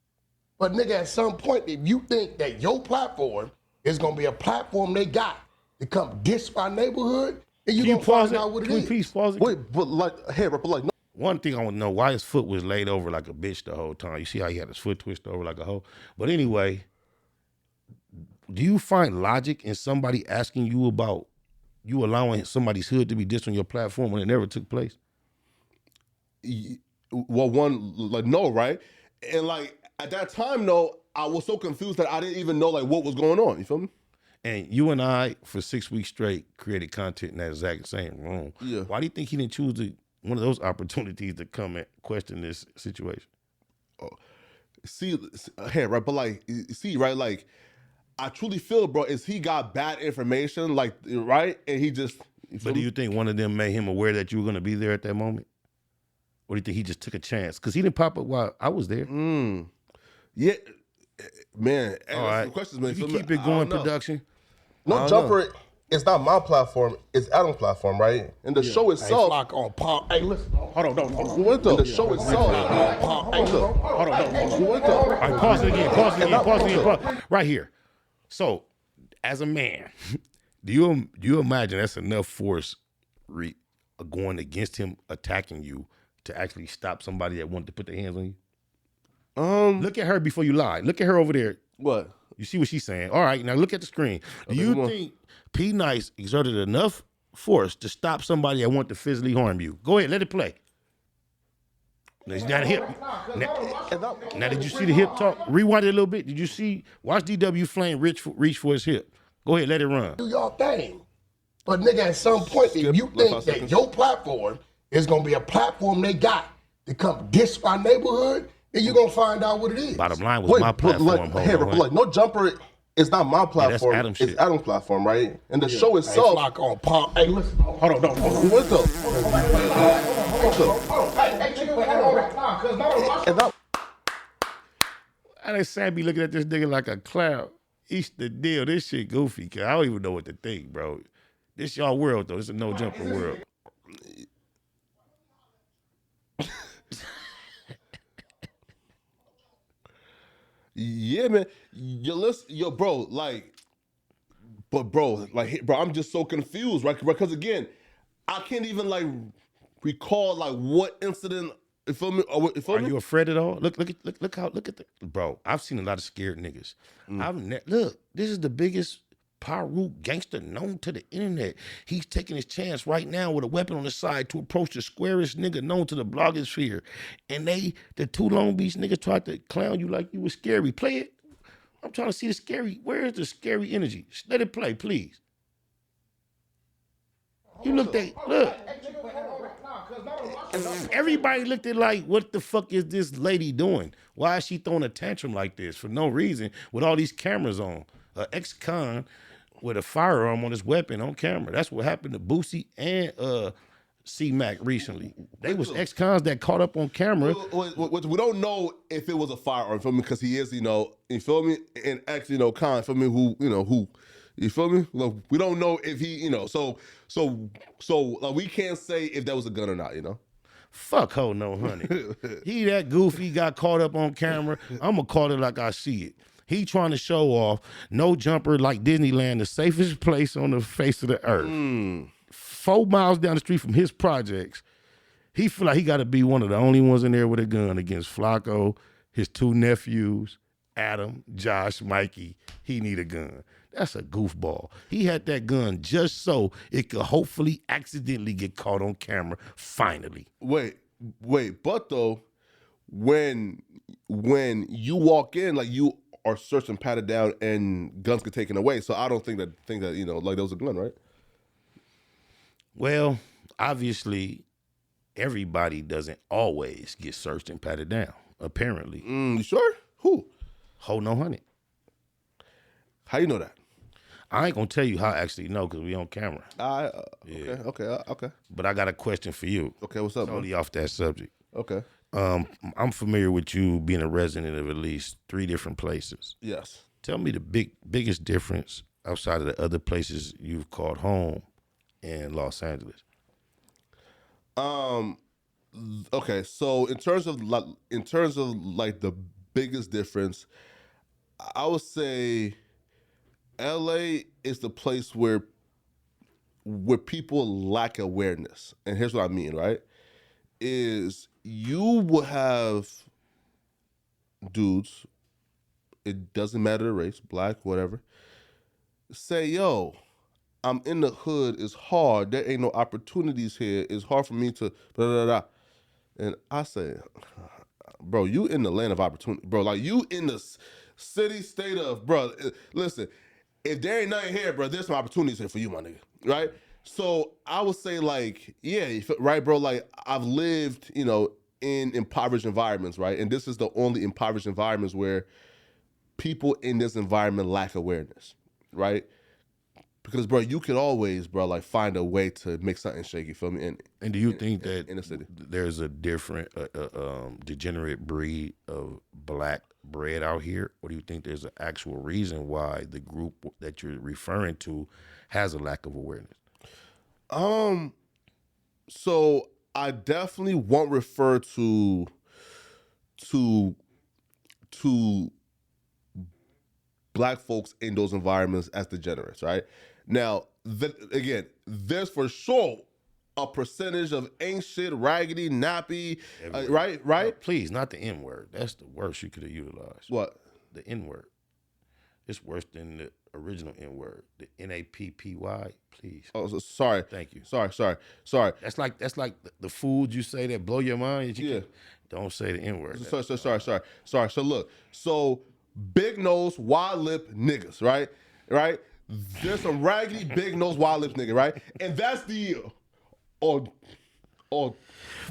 But nigga, at some point, if you think that your platform is gonna be a platform they got to come diss my neighborhood, then you gonna find out what it is. Please pause it. Wait, but like, no. One thing I want to know, why his foot was laid over like a bitch the whole time. You see how he had his foot twisted over like a hoe? But anyway, do you find logic in somebody asking you about you allowing somebody's hood to be dissed on your platform when it never took place? Well, no, right? And like at that time, no, I was so confused that I didn't even know like what was going on. You feel me? And you and I, for 6 weeks straight, created content in that exact same room. Yeah. Why do you think he didn't choose one of those opportunities to come and question this situation? Oh, right? But like, right? Like, I truly feel, bro, is he got bad information, like, right? And he just... But do you think one of them made him aware that you were going to be there at that moment? Or do you think he just took a chance? Because he didn't pop up while I was there. Yeah, man. All right. Questions, man. You keep it going, production. No jumper. it's not my platform, it's Adam's platform, right? And the show itself. Hey, Flakko, Pop. Hey, listen. Hold on, What the? The show itself. Hey, look. Hold on. What the? All right, pause it again. Right here. So, as a man, do you imagine that's enough force going against him, attacking you, to actually stop somebody that wanted to put their hands on you? Look at her before you lie. Look at her over there. What? You see what she's saying? All right, now look at the screen. Do you think P. Nice exerted enough force to stop somebody that wanted to physically harm you? Go ahead, let it play. Now, he's not a hip. Now, did you see the hip talk? Rewind it a little bit. Did you see? Watch DW Flame reach for his hip. Go ahead, let it run. Do your thing. But nigga, at some point, if you think that your platform is gonna be a platform they got to come diss our neighborhood, then you're gonna find out what it is. Bottom line was my platform. Like no jumper. It's not my platform. That's Adam's shit. It's Adam's platform, right? And the show itself. Hey, Flakko, Pop. Hey, listen. Hold on. What the? I done sad be looking at this nigga like a clown. Each the deal. This shit goofy, cause I don't even know what to think, bro. This y'all world though. This is a no jumper world. Yeah, man. Yo, bro, like, I'm just so confused, right? Because again, I can't even like recall like what incident. You feel me? Are you afraid at all? Look at the bro. I've seen a lot of scared niggas. Look, this is the biggest Paru gangster known to the internet. He's taking his chance right now with a weapon on the side to approach the squarest nigga known to the blogosphere. And the two Long Beach niggas tried to clown you like you was scary. Play it. I'm trying to see the scary. Where is the scary energy? Let it play, please. You look. Everybody looked at like, what the fuck is this lady doing? Why is she throwing a tantrum like this for no reason with all these cameras on? Ex-con with a firearm on his weapon on camera. That's what happened to Boosie and C-Mac recently. They was ex-cons that caught up on camera. We don't know if it was a firearm, feel me? Because he is, you feel me? An ex, con, feel me? Who, you feel me? Like, we don't know if he, so we can't say if that was a gun or not, Fuck ho no honey. He that goofy got caught up on camera. I'ma call it like I see it. He trying to show off no jumper like Disneyland, the safest place on the face of the earth. 4 miles down the street from his projects. He feel like he got to be one of the only ones in there with a gun against Flakko, his 2 nephews, Adam, Josh, Mikey. He need a gun. That's a goofball. He had that gun just so it could hopefully accidentally get caught on camera finally. Wait, but though, when you walk in, like you are searched and patted down and guns get taken away. So I don't think that like there was a gun, right? Well, obviously, everybody doesn't always get searched and patted down, apparently. You sure? Who? Ho no honey. How you know that? I ain't gonna tell you how I actually know because we on camera. Okay. But I got a question for you. Okay, what's up, Totally off that subject. Okay. I'm familiar with you being a resident of at least 3 different places. Yes. Tell me the biggest difference outside of the other places you've called home in Los Angeles. Okay, so in terms of like the biggest difference, I would say LA is the place where people lack awareness. And here's what I mean, right? Is you will have dudes, it doesn't matter the race, black, whatever, say, yo, I'm in the hood, it's hard, there ain't no opportunities here, it's hard for me to blah, blah, blah. And I say, bro, you in the land of opportunity, bro, like you in the city, state of, bro, listen, if there ain't nothing here, bro, there's some opportunities here for you, my nigga, right? So I would say like, yeah, right, bro, like I've lived, in impoverished environments, right? And this is the only impoverished environments where people in this environment lack awareness, right? Because, bro, you can always, bro, like find a way to make something shake, you feel me? And do you think that in the city there's a different degenerate breed of black bred out here, or do you think there's an actual reason why the group that you're referring to has a lack of awareness? So I definitely won't refer to black folks in those environments as degenerates, right? Now, again, there's for sure a percentage of ain't shit, raggedy, nappy, right? No, please, not the N word. That's the worst you could have utilized. What? The N word. It's worse than the original N word. The NAPPY. Please. Oh, sorry. Thank you. Sorry. That's like the food you say that blow your mind. Don't say the N word. Sorry. So look. So big nose, wide lip niggas, right? Right. There's some raggedy big nose, wide lips nigga, right? And that's the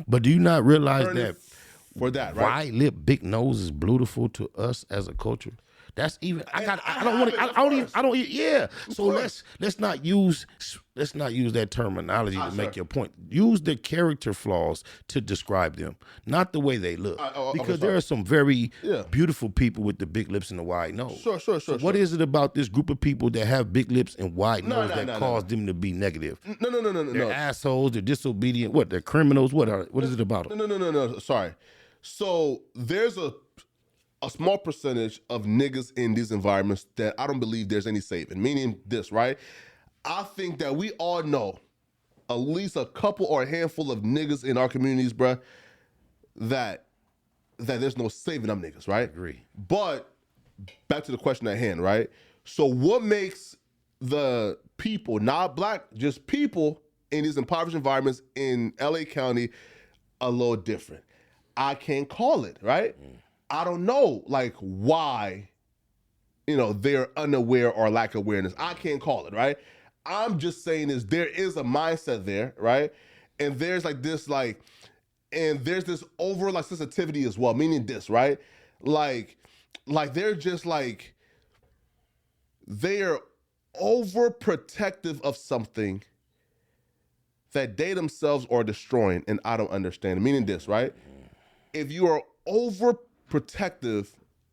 But do you not realize that for that, right? wide lip, big nose is beautiful to us as a culture? That's even. Yeah. So let's not use that terminology to make your point. Use the character flaws to describe them, not the way they look. Because there are some very beautiful people with the big lips and the wide nose. Sure. So what is it about this group of people that have big lips and wide nose that cause them to be negative? No. They're assholes. They're disobedient. What? They're criminals. What is it about them? No. Sorry. So there's a small percentage of niggas in these environments that I don't believe there's any saving. Meaning this, right? I think that we all know at least a couple or a handful of niggas in our communities, bruh, that there's no saving them niggas, right? Agree. But back to the question at hand, right? So what makes the people, not black, just people in these impoverished environments in LA County a little different? I can't call it, right? I don't know, like, why, they're unaware or lack awareness. I can't call it, right? I'm just saying is there is a mindset there, right? And there's this over sensitivity as well, meaning this, right? Like they're just they're overprotective of something that they themselves are destroying, and I don't understand. Meaning this, right? If you are overprotective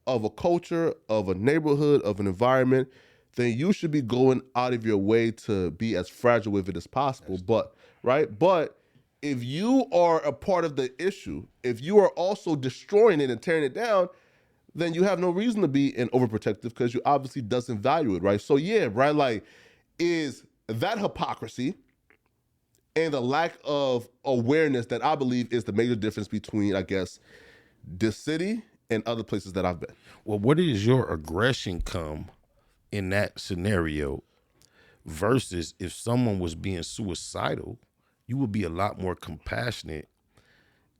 of a culture, of a neighborhood, of an environment, then you should be going out of your way to be as fragile with it as possible. But if you are a part of the issue, if you are also destroying it and tearing it down, then you have no reason to be an overprotective because you obviously doesn't value it, right? So yeah, right, is that hypocrisy and the lack of awareness that I believe is the major difference between, I guess, this city and other places that I've been. Well, where does your aggression come in that scenario versus if someone was being suicidal, you would be a lot more compassionate,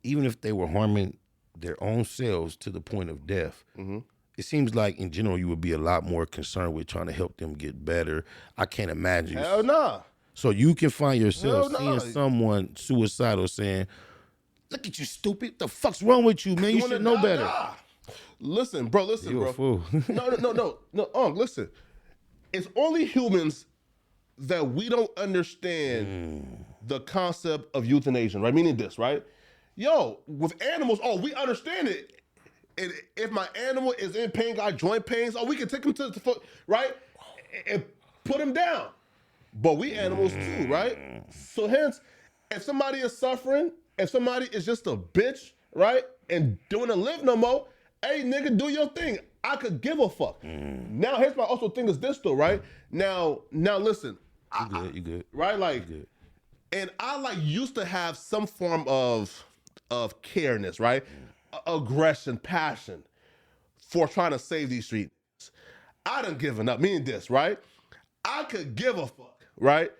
even if they were harming their own selves to the point of death. Mm-hmm. It seems like in general you would be a lot more concerned with trying to help them get better. I can't imagine. Hell nah. So you can find yourself seeing someone suicidal saying, "Look at you, stupid. The fuck's wrong with you, man? You should know better." Listen, bro. You're a fool. No. Listen. It's only humans that we don't understand the concept of euthanasia, right? Meaning this, right? Yo, with animals, we understand it. And if my animal is in pain, got joint pains, we can take him to the foot, right? And put him down. But we animals too, right? So hence, if somebody is suffering, if somebody is just a bitch, right? And doing a live no more, hey nigga, do your thing. I could give a fuck. Now here's my also thing is this though, right? Now listen. You good. Right? You good. And I used to have some form of careness, right? Aggression, passion for trying to save these streets. I done given up, meaning this, right? I could give a fuck, right?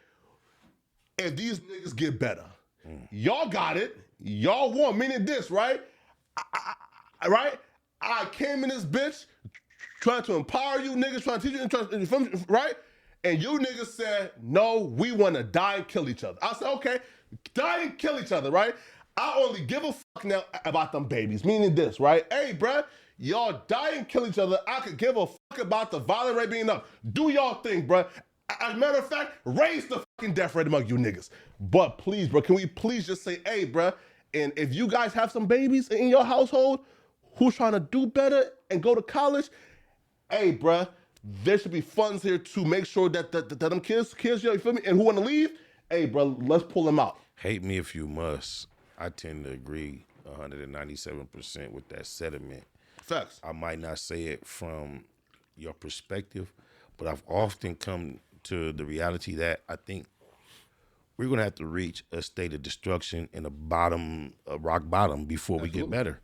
If these niggas get better. Y'all got it. Y'all won, meaning this, right? Right? I came in this bitch trying to empower you niggas, trying to teach you, right? And you niggas said, no, we want to die and kill each other. I said, okay, die and kill each other, right? I only give a fuck now about them babies, meaning this, right? Hey, bruh, y'all die and kill each other. I could give a fuck about the violent rate being up. Do y'all thing, bruh. As a matter of fact, raise the fucking death rate among you niggas. But please, bro, can we please just say, hey, bruh, and if you guys have some babies in your household, who's trying to do better and go to college, hey, bruh, there should be funds here to make sure that them kids, you feel me, and who want to leave, hey, bro, let's pull them out. Hate me if you must. I tend to agree 197% with that sentiment. Facts. I might not say it from your perspective, but I've often come to the reality that I think we're going to have to reach a state of destruction and a rock bottom before we get better.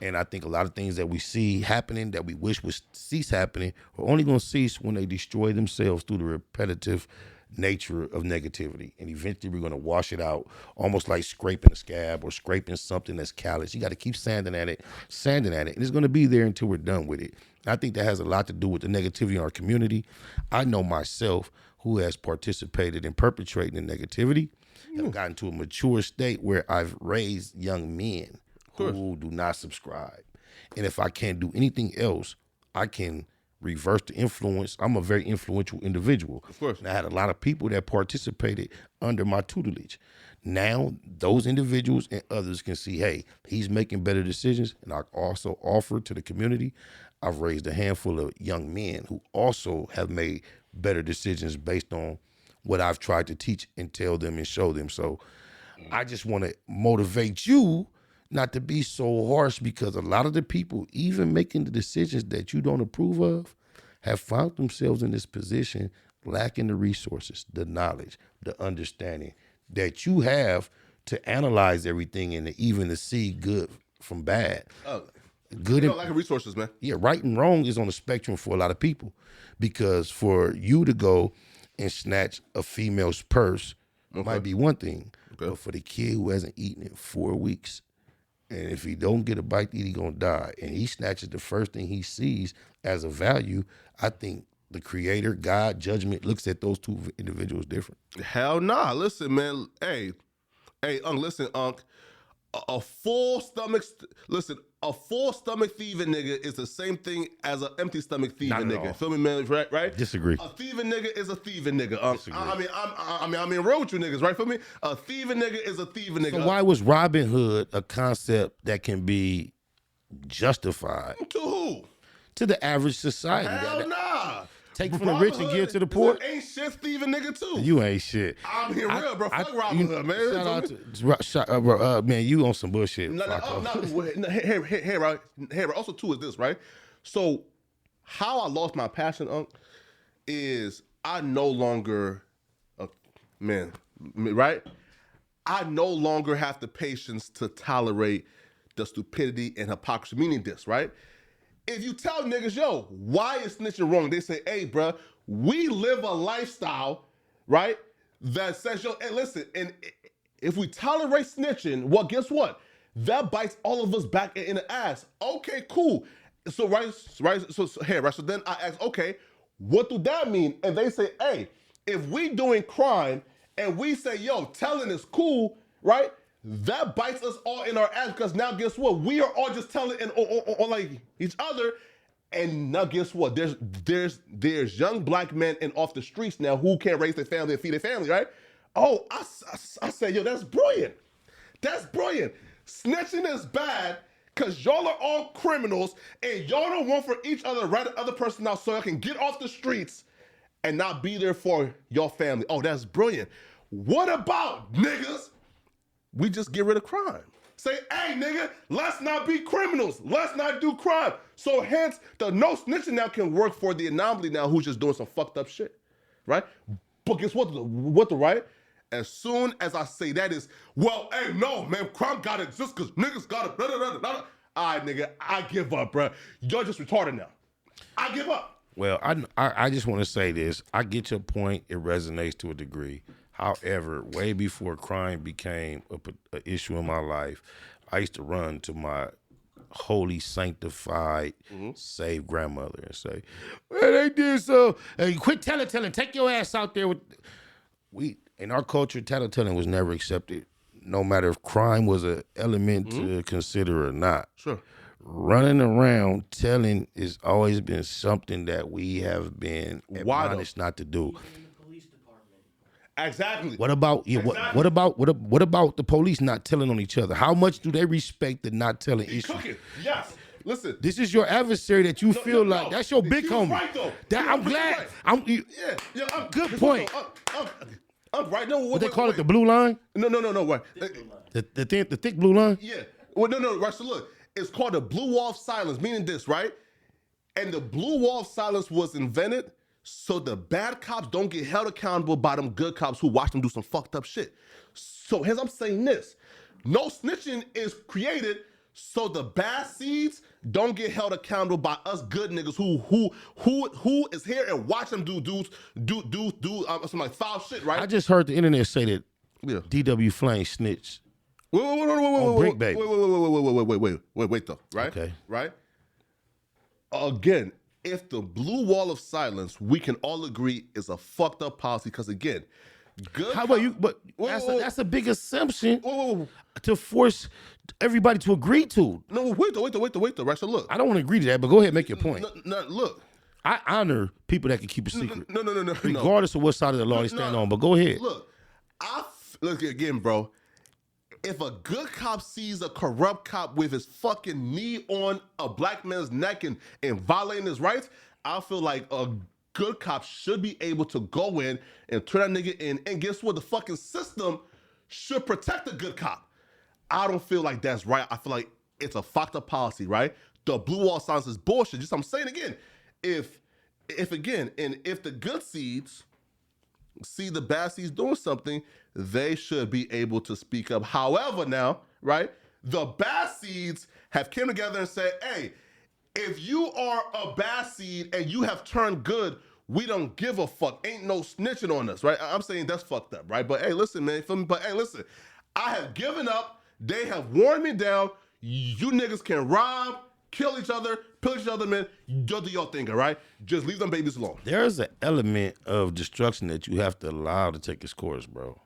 And I think a lot of things that we see happening that we wish would cease happening are only going to cease when they destroy themselves through the repetitive nature of negativity. And eventually we're going to wash it out, almost like scraping a scab or scraping something that's callous. You got to keep sanding at it, and it's going to be there until we're done with it. I think that has a lot to do with the negativity in our community. I know myself who has participated in perpetrating the negativity, have gotten to a mature state where I've raised young men who do not subscribe. And if I can't do anything else, I can reverse the influence. I'm a very influential individual. Of course. And I had a lot of people that participated under my tutelage. Now, those individuals and others can see, hey, he's making better decisions. And I also offer to the community, I've raised a handful of young men who also have made better decisions based on what I've tried to teach and tell them and show them. So I just want to motivate you not to be so harsh, because a lot of the people, even making the decisions that you don't approve of, have found themselves in this position lacking the resources, the knowledge, the understanding that you have to analyze everything and even to see good from bad. Good lack of resources, man. Yeah, right and wrong is on the spectrum for a lot of people, because for you to go and snatch a female's purse might be one thing, but for the kid who hasn't eaten in 4 weeks, and if he don't get a bite to eat, he gonna die, and he snatches the first thing he sees as a value, I think the creator, God, judgment looks at those two individuals different. Hell nah. Listen, man. Hey, listen, Unc. A full stomach thieving nigga is the same thing as an empty stomach thieving nigga. Feel me, man? Right? Disagree. A thieving nigga is a thieving nigga. I mean, real with you niggas, right? Feel me? A thieving nigga is a thieving nigga. So why was Robin Hood a concept that can be justified? To who? To the average society. Hell nah. Take from the rich and give to the poor. Ain't shit thieving nigga too. You ain't shit. I'm being real, bro. Fuck Robin Hood, man. Shout out to, man, you on some bullshit. Hey, also too is this, right? So how I lost my passion, Unc, is I no longer, right? I no longer have the patience to tolerate the stupidity and hypocrisy, meaning this, right? If you tell niggas, yo, why is snitching wrong? They say, hey, bro, we live a lifestyle, right, that says, yo, and listen, and if we tolerate snitching, well, guess what? That bites all of us back in the ass. Okay, cool. So, so then I ask, okay, what do that mean? And they say, hey, if we doing crime and we say, yo, telling is cool, right? That bites us all in our ass, because now guess what? We are all just telling on like each other, and now guess what? There's young black men and off the streets now who can't raise their family and feed their family, right? Oh, I said, yo, that's brilliant. That's brilliant. Snitching is bad because y'all are all criminals and y'all don't want for each other, right, the other person out so y'all can get off the streets and not be there for your family. Oh, that's brilliant. What about niggas? We just get rid of crime. Say, hey, nigga, let's not be criminals. Let's not do crime. So hence, the no snitching now can work for the anomaly now who's just doing some fucked up shit, right? But guess what, right? As soon as I say that is, well, hey, no, man, crime gotta exist because niggas gotta blah, blah, blah, blah. All right, nigga, I give up, bro. You're just retarded now. I give up. Well, I just want to say this. I get your point. It resonates to a degree. However, way before crime became an issue in my life, I used to run to my holy, sanctified, saved grandmother and say, well, they did so. Hey, quit telling. Take your ass out there. In our culture, telling was never accepted, no matter if crime was an element to consider or not. Sure. Running around telling has always been something that we have been admonished not to do. Exactly. What about what about the police not telling on each other? How much do they respect the not telling issue? Cooking. Yes. listen. This is your adversary that you feel like that's your big He was homie. right, though. That, I'm glad. Right. Good point. I'm right. No, What they call it, the blue line? No. Right. The thick blue line? Yeah. Well, no. Right. So look, it's called the blue wall of silence, meaning this, right? And the blue wall of silence was invented so the bad cops don't get held accountable by them good cops who watch them do some fucked up shit. So as I'm saying this, no snitching is created so the bad seeds don't get held accountable by us good niggas who is here and watch them do some like foul shit, right? I just heard the internet say that DW Flame snitched. Wait, though, right? Okay. Right? Again, if the blue wall of silence, we can all agree is a fucked up policy, because again, good. How about you? But that's a big assumption to force everybody to agree to. No, wait though, right? So look, I don't want to agree to that, but go ahead and make your point. Look, I honor people that can keep a secret. No. Regardless of what side of the law they stand on, but go ahead. Look, look again, bro. If a good cop sees a corrupt cop with his fucking knee on a black man's neck and violating his rights, I feel like a good cop should be able to go in and turn that nigga in. And guess what? The fucking system should protect the good cop. I don't feel like that's right. I feel like it's a fucked up policy, right? The blue wall silence is bullshit. Just I'm saying again, if the good seeds see the bad seeds doing something, they should be able to speak up. However, now, right, the bad seeds have came together and said, hey, if you are a bad seed and you have turned good, we don't give a fuck. Ain't no snitching on us, right? I'm saying that's fucked up, right? But hey, listen, man, listen, I have given up. They have worn me down. You niggas can rob, kill each other, pillage each other, man. Do your thing, all right? Just leave them babies alone. There's an element of destruction that you have to allow to take its course, bro.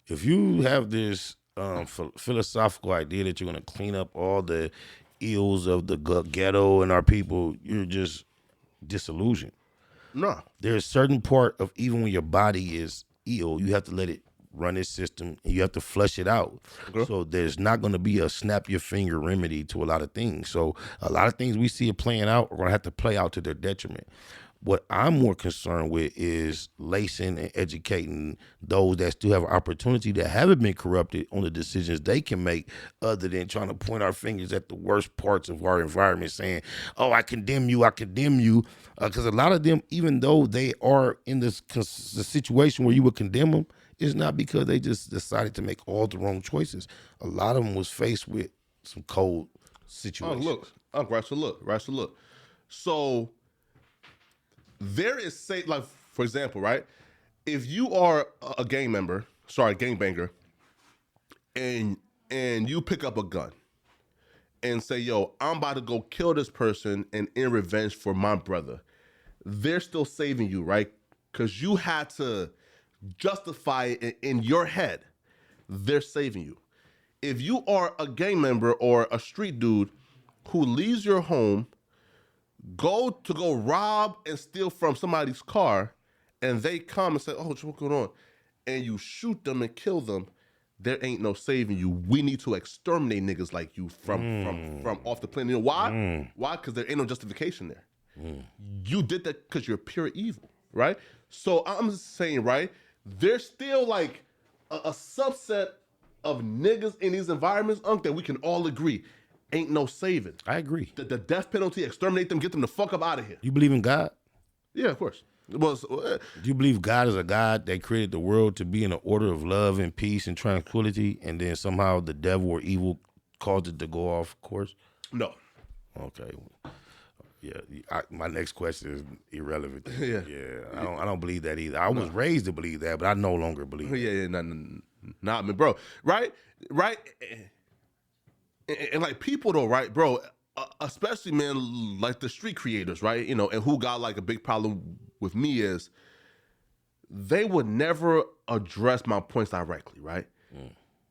If you have this philosophical idea that you're going to clean up all the ills of the ghetto and our people, you're just disillusioned. No. There's a certain part of even when your body is ill, you have to let it run its system and you have to flush it out. Okay. So there's not going to be a snap your finger remedy to a lot of things. So a lot of things we see it playing out are going to have to play out to their detriment. What I'm more concerned with is lacing and educating those that still have an opportunity that haven't been corrupted on the decisions they can make, other than trying to point our fingers at the worst parts of our environment saying, oh, I condemn you. Because a lot of them, even though they are in the situation where you would condemn them, it's not because they just decided to make all the wrong choices. A lot of them was faced with some cold situations. Look. So there is, say, like, for example, right? If you are a gangbanger, and you pick up a gun and say, yo, I'm about to go kill this person and in revenge for my brother, they're still saving you, right? Because you had to justify it in your head. They're saving you. If you are a gang member or a street dude who leaves your home, go rob and steal from somebody's car, and they come and say, oh, what's going on? And you shoot them and kill them, there ain't no saving you. We need to exterminate niggas like you from off the planet. You know why? Why? Because there ain't no justification there. You did that because you're pure evil, right? So I'm just saying, right, there's still like a subset of niggas in these environments, that we can all agree ain't no saving. I agree. The death penalty, exterminate them, get them the fuck up out of here. You believe in God? Yeah, of course. Well, do you believe God is a God that created the world to be in an order of love and peace and tranquility, and then somehow the devil or evil caused it to go off course? No. Okay. Yeah, my next question is irrelevant. Yeah. I don't believe that either. I was raised to believe that, but I no longer believe that. Not me, bro. Right? And like people though, right, bro, especially, man, like the street creators, right, you know, and who got like a big problem with me is they would never address my points directly, right?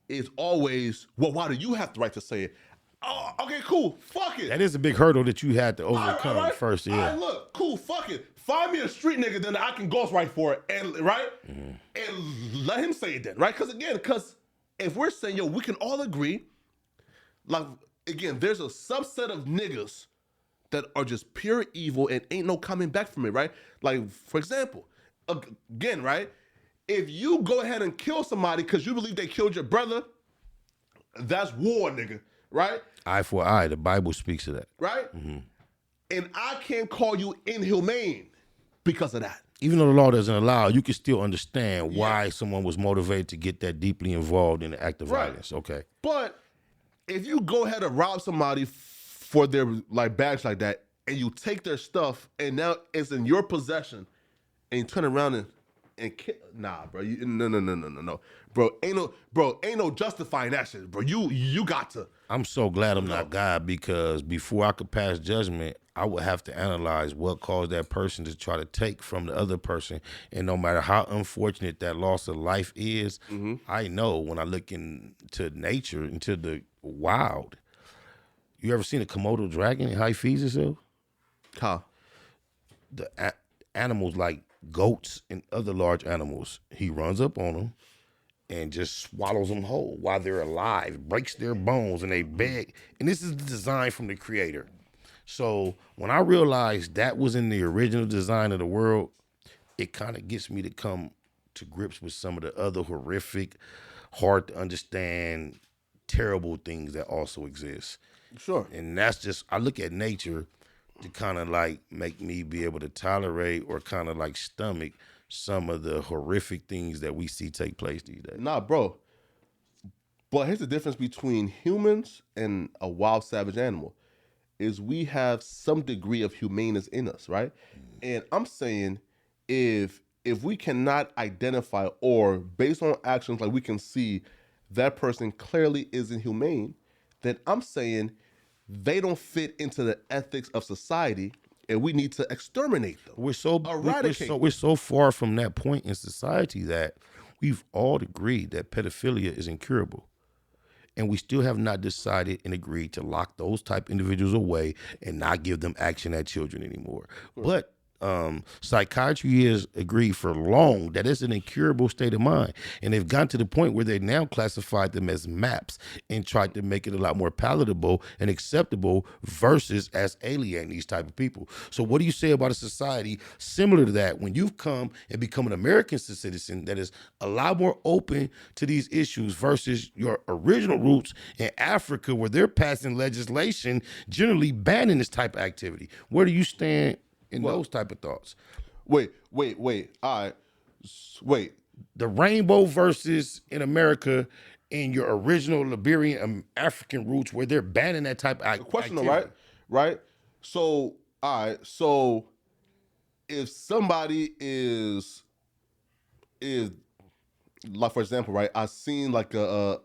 It's always, well, why do you have the right to say it? Oh, okay, cool, fuck it. That is a big hurdle that you had to overcome first, yeah. All right, look, cool, fuck it. Find me a street nigga, then I can ghostwrite for it, and and let him say it then, right? Because if we're saying, yo, we can all agree, like, again, there's a subset of niggas that are just pure evil and ain't no coming back from it, right? Like, for example, again, right? If you go ahead and kill somebody because you believe they killed your brother, that's war, nigga, right? Eye for eye. The Bible speaks of that. Right? Mm-hmm. And I can't call you inhumane because of that. Even though the law doesn't allow, you can still understand why someone was motivated to get that deeply involved in the act of violence. Okay. But if you go ahead and rob somebody for their like bags like that, and you take their stuff, and now it's in your possession, and you turn around and kill, nah, bro, no, bro, ain't no justifying that shit, bro. You got to. I'm so glad I'm not God, because before I could pass judgment, I would have to analyze what caused that person to try to take from the other person. And no matter how unfortunate that loss of life is, I know when I look into nature, into the wild. You ever seen a Komodo dragon and how he feeds himself? How? The animals like goats and other large animals, he runs up on them and just swallows them whole while they're alive, breaks their bones, and they beg. And this is the design from the creator. So when I realized that was in the original design of the world, it kind of gets me to come to grips with some of the other horrific, hard to understand, terrible things that also exist. Sure. And that's just, I look at nature to kind of like make me be able to tolerate or kind of like stomach some of the horrific things that we see take place these days. Nah, bro. But here's the difference between humans and a wild savage animal is we have some degree of humaneness in us, right? And I'm saying if we cannot identify or based on actions like we can see that person clearly isn't humane, then I'm saying they don't fit into the ethics of society and we need to exterminate them. We're so far from that point in society that we've all agreed that pedophilia is incurable. And we still have not decided and agreed to lock those type individuals away and not give them action at children anymore. Sure. But psychiatry has agreed for long that it's an incurable state of mind. And they've gotten to the point where they now classified them as maps and tried to make it a lot more palatable and acceptable versus as alienating these type of people. So what do you say about a society similar to that when you've come and become an American citizen that is a lot more open to these issues versus your original roots in Africa where they're passing legislation generally banning this type of activity? Where do you stand in those type of thoughts? Wait. All right. Wait. The rainbow versus in America in your original Liberian African roots where they're banning that type of activity. Question though, right? So, all right. So, if somebody is like, for example, right? I seen like a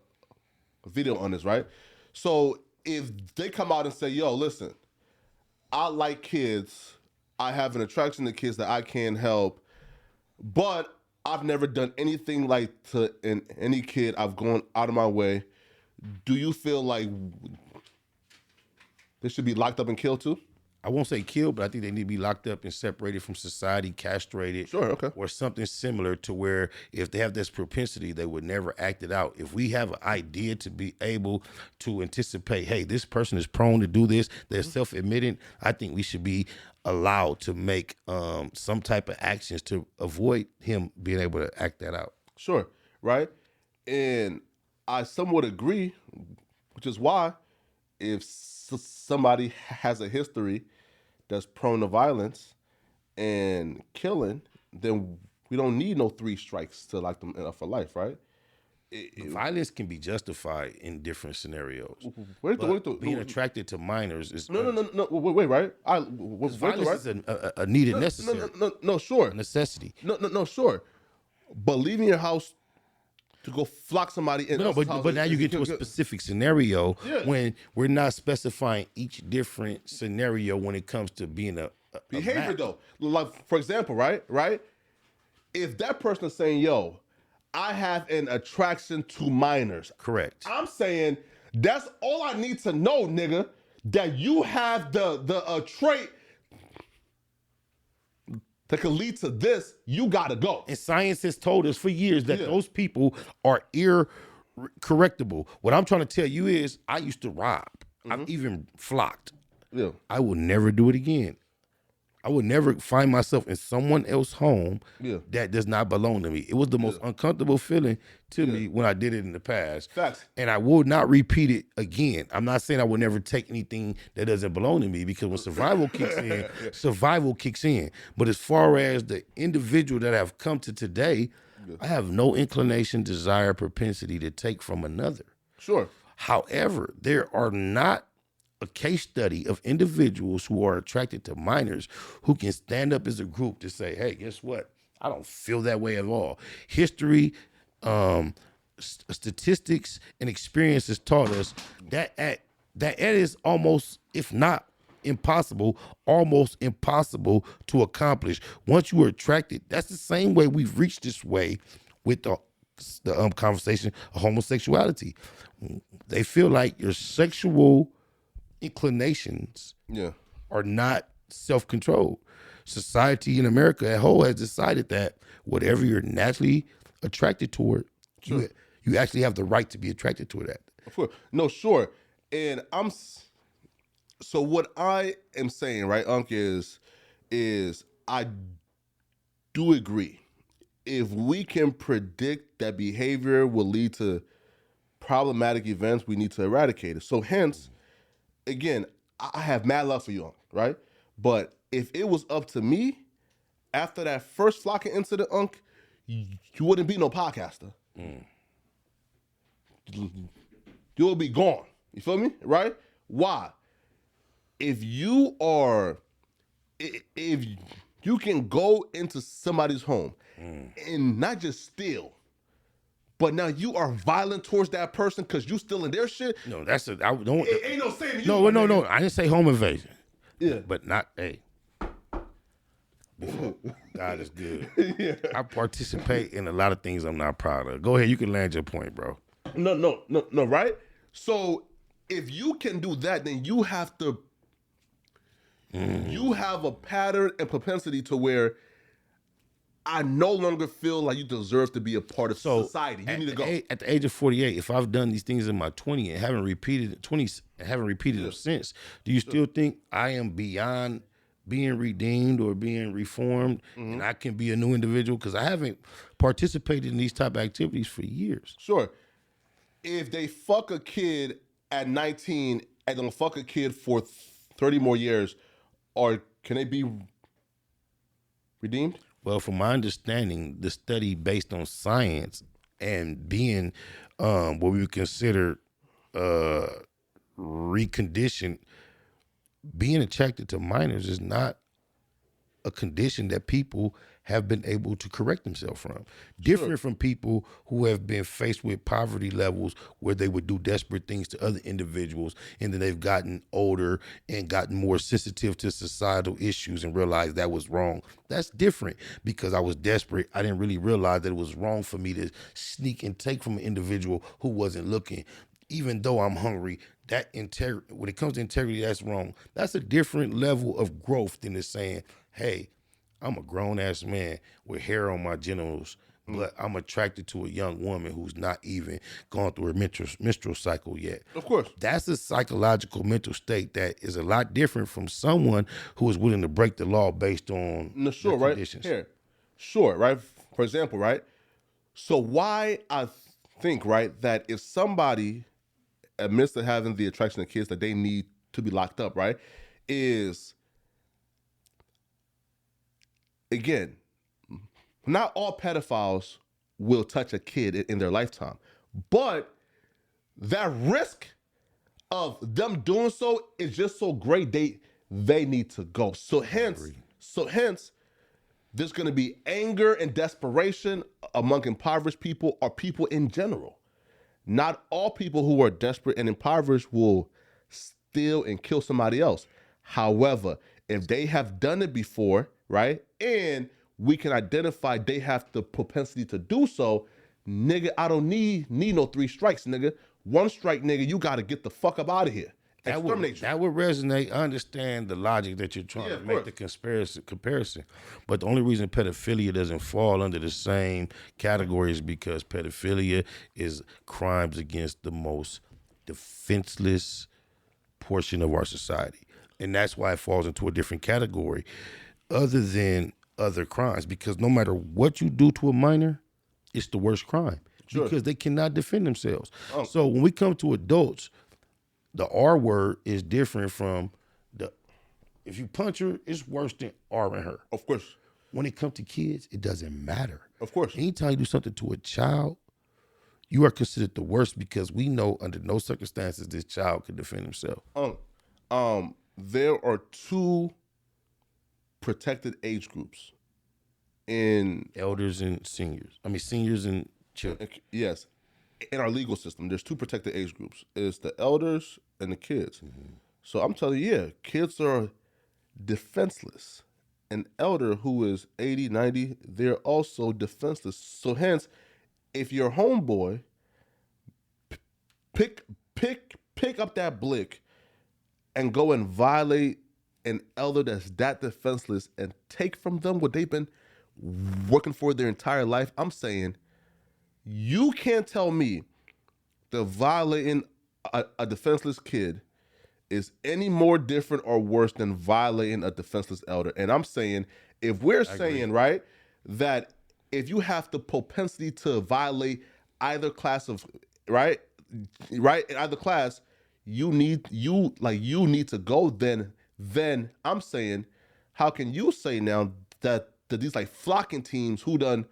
video on this, right? So, if they come out and say, "Yo, listen, I like kids. I have an attraction to kids that I can't help, but I've never done anything like to any kid. I've gone out of my way." Do you feel like they should be locked up and killed too? I won't say killed, but I think they need to be locked up and separated from society, castrated. Sure, okay. Or something similar to where if they have this propensity, they would never act it out. If we have an idea to be able to anticipate, hey, this person is prone to do this, they're self-admitting, I think we should be allowed to make some type of actions to avoid him being able to act that out. Sure, right? And I somewhat agree, which is why if somebody has a history that's prone to violence and killing, then we don't need no 3 strikes to lock them up for life, right? Violence can be justified in different scenarios. Being attracted to minors is wait, right? Violence is a needed necessary. No, sure, a necessity. No, sure. But leaving your house to go flock somebody in. But now you get to a specific scenario when we're not specifying each different scenario when it comes to being a behavior though. Like for example, right? If that person is saying, "Yo, I have an attraction to minors," correct. I'm saying that's all I need to know, nigga. That you have the trait that could lead to this, you gotta go. And science has told us for years that those people are irrecorrectable. What I'm trying to tell you is I used to rob. I've even flocked. Yeah. I will never do it again. I would never find myself in someone else's home that does not belong to me. It was the most uncomfortable feeling to me when I did it in the past. Facts. And I will not repeat it again. I'm not saying I will never take anything that doesn't belong to me, because when survival kicks in, survival kicks in. But as far as the individual that I've come to today, I have no inclination, desire, propensity to take from another. Sure. However, there are not a case study of individuals who are attracted to minors who can stand up as a group to say, hey, guess what? I don't feel that way at all. History, statistics, and experience has taught us that it is almost, if not impossible, almost impossible to accomplish. Once you are attracted, that's the same way we've reached this way with the conversation of homosexuality. They feel like your sexual inclinations are not self-controlled. Society in America as a whole has decided that whatever you're naturally attracted toward, you actually have the right to be attracted to it. Of course. No, sure. And so what I am saying, right, Unc, is I do agree. If we can predict that behavior will lead to problematic events, we need to eradicate it. So hence, again, I have mad love for you, Unc, right? But if it was up to me, after that first flocking incident, Unc, you wouldn't be no podcaster. You would be gone. You feel me? Right? Why? If you can go into somebody's home and not just steal, but now you are violent towards that person because you stealing their shit. No, I don't. It ain't no saying you. No. I didn't say home invasion. Yeah. But not, hey. God is good. I participate in a lot of things I'm not proud of. Go ahead, you can land your point, bro. No, right? So if you can do that, then you have to. You have a pattern and propensity to where I no longer feel like you deserve to be a part of society. You need to go. At the age of 48, if I've done these things in my 20s and haven't repeated them since, do you still think I am beyond being redeemed or being reformed and I can be a new individual? Because I haven't participated in these type of activities for years. Sure. If they fuck a kid at 19 and don't fuck a kid for 30 more years, or can they be redeemed? Well, from my understanding, the study based on science and being what we would consider reconditioned, being attracted to minors is not a condition that people have been able to correct themselves from. Different from people who have been faced with poverty levels where they would do desperate things to other individuals, and then they've gotten older and gotten more sensitive to societal issues and realized that was wrong. That's different because I was desperate. I didn't really realize that it was wrong for me to sneak and take from an individual who wasn't looking. Even though I'm hungry, that integrity, when it comes to integrity, that's wrong. That's a different level of growth than just saying, hey, I'm a grown-ass man with hair on my genitals, but I'm attracted to a young woman who's not even gone through her menstrual cycle yet. Of course. That's a psychological mental state that is a lot different from someone who is willing to break the law based on sure, their right? conditions. Here. Sure, right? For example, right? So why I think, right, that if somebody admits to having the attraction to kids that they need to be locked up, right, is... Again, not all pedophiles will touch a kid in their lifetime, but that risk of them doing so is just so great they need to go. So hence, there's going to be anger and desperation among impoverished people or people in general. Not all people who are desperate and impoverished will steal and kill somebody else. However, if they have done it before, right, and we can identify they have the propensity to do so, nigga, I don't need no 3 strikes, nigga. 1 strike, nigga, you got to get the fuck up out of here. That would resonate. I understand the logic that you're trying to make the comparison. But the only reason pedophilia doesn't fall under the same category is because pedophilia is crimes against the most defenseless portion of our society. And that's why it falls into a different category other than other crimes. Because no matter what you do to a minor, it's the worst crime. Sure. Because they cannot defend themselves. Oh. So when we come to adults, the R word is different from if you punch her, it's worse than R-ing her. Of course. When it comes to kids, it doesn't matter. Of course. Anytime you do something to a child, you are considered the worst because we know under no circumstances this child can defend himself. There are 2 protected age groups in elders and seniors. I mean, seniors and children. Yes. In our legal system, there's 2 protected age groups. It's the elders and the kids. Mm-hmm. So I'm telling you, yeah, kids are defenseless. An elder who is 80, 90, they're also defenseless. So hence, if your homeboy pick up that blick and go and violate an elder that's that defenseless and take from them what they've been working for their entire life, I'm saying you can't tell me that violating a defenseless kid is any more different or worse than violating a defenseless elder. And I'm saying, if we're saying, right, that if you have the propensity to violate either class of, right, in either class, you need to go, then I'm saying, how can you say now that these like flocking teams who done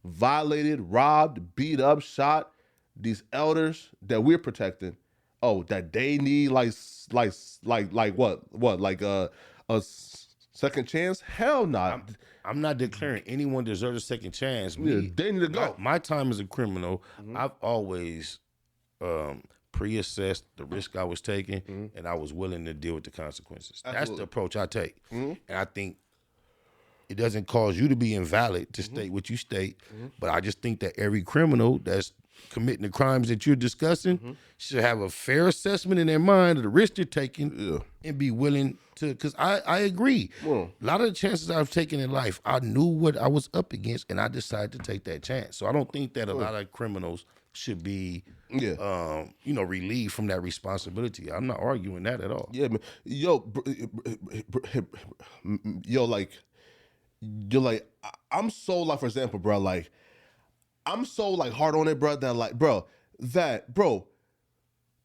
violated, robbed, beat up, shot these elders that we're protecting, that they need like a second chance? Hell no. I'm not declaring anyone deserves a second chance. Yeah, they need to go. My time as a criminal, I've always pre-assessed the risk I was taking, and I was willing to deal with the consequences. Absolutely. That's the approach I take. And I think it doesn't cause you to be invalid to state what you state, but I just think that every criminal that's committing the crimes that you're discussing should have a fair assessment in their mind of the risk they're taking and be willing to, because I agree. A lot of the chances I've taken in life, I knew what I was up against and I decided to take that chance. So I don't think that a lot of criminals should be, relieved from that responsibility. I'm not arguing that at all. Yeah, man. I'm so like, for example, bro, like, I'm so like hard on it, bro, that like, bro,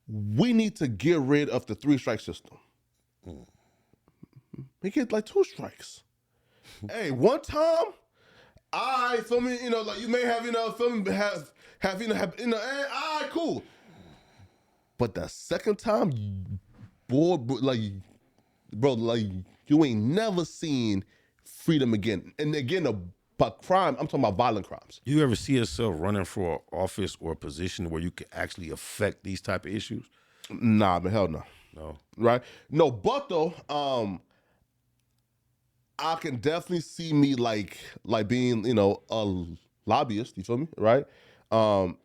we need to get rid of the 3-strike system. Make it like 2 strikes. Hey, one time, I feel me, like you may have, feel me, have, all right, cool. But the second time, boy, like, you ain't never seen freedom again. And again, about crime, I'm talking about violent crimes. You ever see yourself running for an office or a position where you can actually affect these type of issues? Nah, but hell no. No. Right? No, but though, I can definitely see me like being, a lobbyist, you feel me? Right? That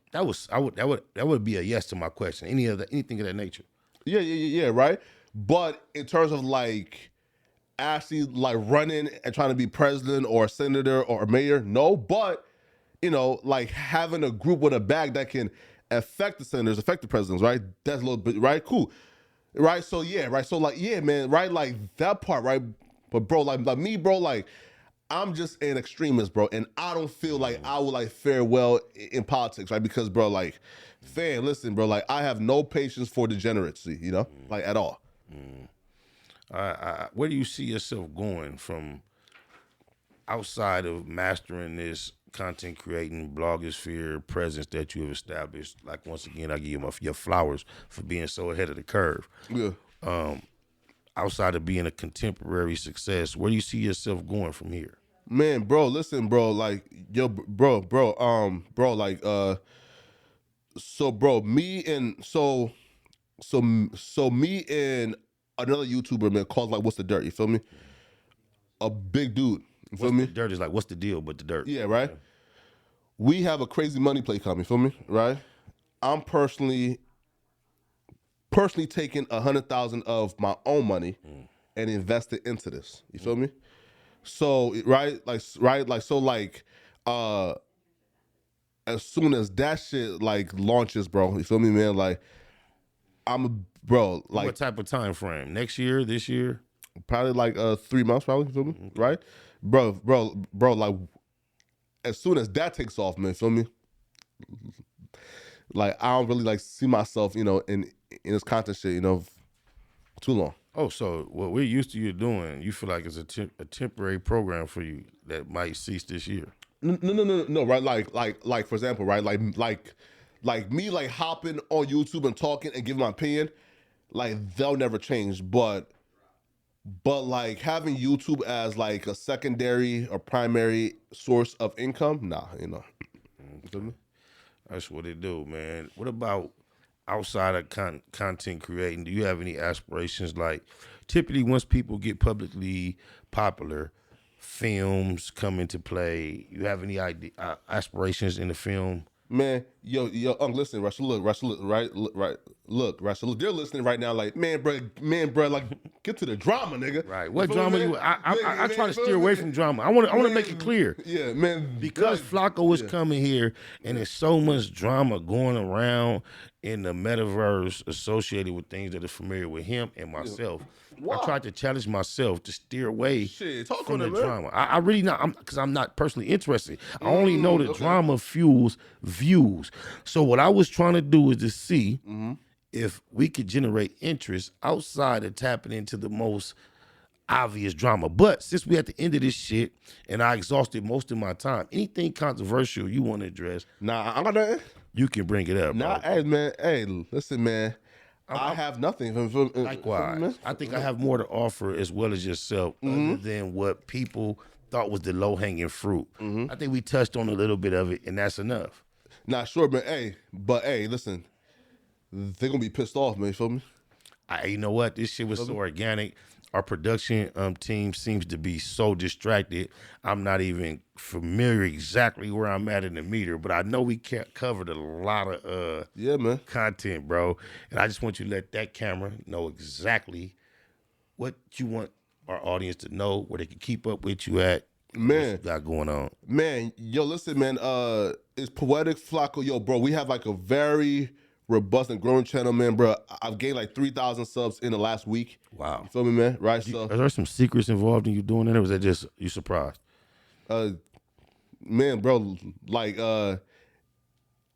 would be a yes to my question. Anything of that nature. Yeah, right? But in terms of like actually like running and trying to be president or a senator or a mayor, no, but like having a group with a bag that can affect the senators, affect the presidents, right? That's a little bit, right? Cool. Right? So yeah, right? So like, yeah, man, right? Like that part, right? But bro, like me, bro, like I'm just an extremist, bro, and I don't feel like I would like fare well in politics, right? Because bro, like, fam, listen, bro, like I have no patience for degeneracy, like at all. Where do you see yourself going from outside of mastering this content creating blogosphere presence that you have established? Like, once again, I give you your flowers for being so ahead of the curve. Yeah. Outside of being a contemporary success, where do you see yourself going from here? Man, bro, listen, bro, like, yo, bro, like, so bro, me and me and another YouTuber, man, called like What's the Dirt, you feel me? A big dude, you feel me? The dirt is like, what's the deal but the dirt? Yeah, right? Yeah. We have a crazy money play coming, you feel me? Right? I'm personally taking 100,000 of my own money and invest it into this. You feel me? So as soon as that shit like launches, bro, you feel me, man? Like, bro, What like type of time frame? Next year? This year? probably like 3 months, probably. You feel me? Right, bro, like as soon as that takes off, man, feel me? Like I don't really like see myself, you know, in this content shit, you know, too long. Oh, so what we're used to you doing, you feel like it's a temporary program for you that might cease this year. No, right? Like for example, right? Like me, like hopping on YouTube and talking and giving my opinion, like they'll never change. But like having YouTube as like a secondary or primary source of income, nah, you know. You feel me? That's what it do, man. What about outside of content creating? Do you have any aspirations? Like, typically, once people get publicly popular, films come into play. You have any aspirations in the film? Man, yo, listen, Russell, look, right, look, Russell, they're listening right now, like, man, bro, like, get to the drama, nigga. Right. What You feel drama me, you? man? I try to feel steer me? away from drama. I want to make it clear. Yeah, man. Because Flakko is coming here, and there's so much drama going around in the metaverse associated with things that are familiar with him and myself. Why? I tried to challenge myself to steer away Talk from on the it, man. drama. I really not, because I'm not personally interested. I only know that drama fuels views. So what I was trying to do is to see if we could generate interest outside of tapping into the most obvious drama. But since we at the end of this shit and I exhausted most of my time, anything controversial you want to address, Nah, I got nothing. you can bring it up. Nah, bro. hey, man, hey, listen, man. I have nothing. Likewise. I think I have more to offer as well as yourself other than what people thought was the low-hanging fruit. I think we touched on a little bit of it, and that's enough. Nah, sure, man. Hey, listen, they're gonna be pissed off, man. You feel me? You know what? This shit was so organic. Our production team seems to be so distracted. I'm not even familiar exactly where I'm at in the meter, but I know we covered a lot of Yeah, man. content, bro. And I just want you to let that camera know exactly what you want our audience to know, where they can keep up with you at. Man. What you got going on. Man, yo, listen, man. It's Poetik Flakko. Yo, bro, we have like a very robust and growing channel, man, bro. I've gained like 3,000 subs in the last week. Wow. You feel me, man? Right? Are there some secrets involved in you doing that, or was that just you surprised? Man, bro, like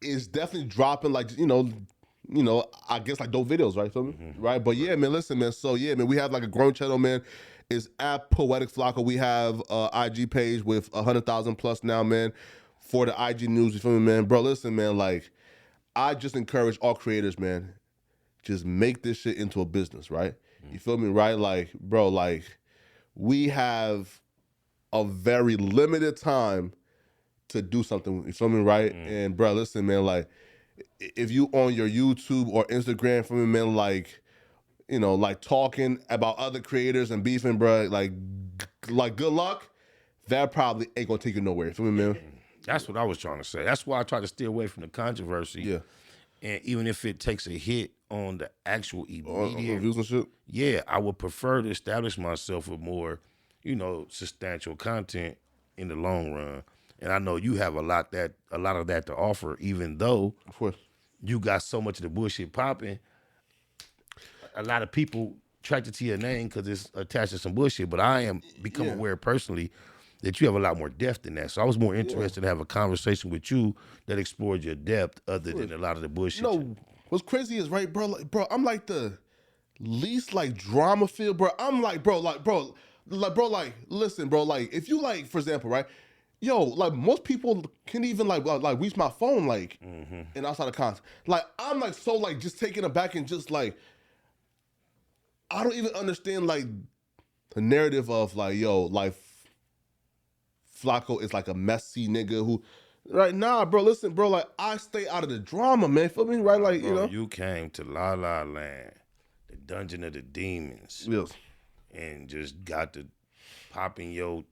it's definitely dropping, like, you know, I guess like dope videos, right? Feel me? Right? But yeah, man, listen, man. So yeah, man, we have like a growing channel, man. It's at Poetik Flakko. We have IG page with 100,000 plus now, man, for the IG news. You feel me, man? Bro, listen, man, like I just encourage all creators, man, just make this shit into a business, right? You feel me, right? Like, bro, like we have a very limited time to do something. You feel me, right? And bro, listen, man, like if you on your YouTube or Instagram, for me, man, like, you know, like talking about other creators and beefing, bro, like good luck. That probably ain't gonna take you nowhere. You feel me, man? That's what I was trying to say. That's why I try to stay away from the controversy. Yeah. And even if it takes a hit on the actual immediate Views and shit. Yeah, I would prefer to establish myself with more, you know, substantial content in the long run. And I know you have a lot of that to offer, even though Of course. you got so much of the bullshit popping. A lot of people attracted to your name because it's attached to some bullshit. But I am become aware personally that you have a lot more depth than that. So I was more interested to have a conversation with you that explored your depth other than a lot of the bullshit. No, what's crazy is, right, bro, like, bro, I'm like the least like drama filled, bro. I'm like, bro, listen, bro, like if you like, for example, right, yo, like most people can even like reach my phone like and outside of content. Like I'm like so like just taken aback and just like I don't even understand like the narrative of like, yo, like Flakko is like a messy nigga who, right? Nah, bro, listen, bro, like I stay out of the drama, man. Feel me? Right? Like, Bro, you know. you came to La La Land, the dungeon of the demons, Yes. and just got to popping your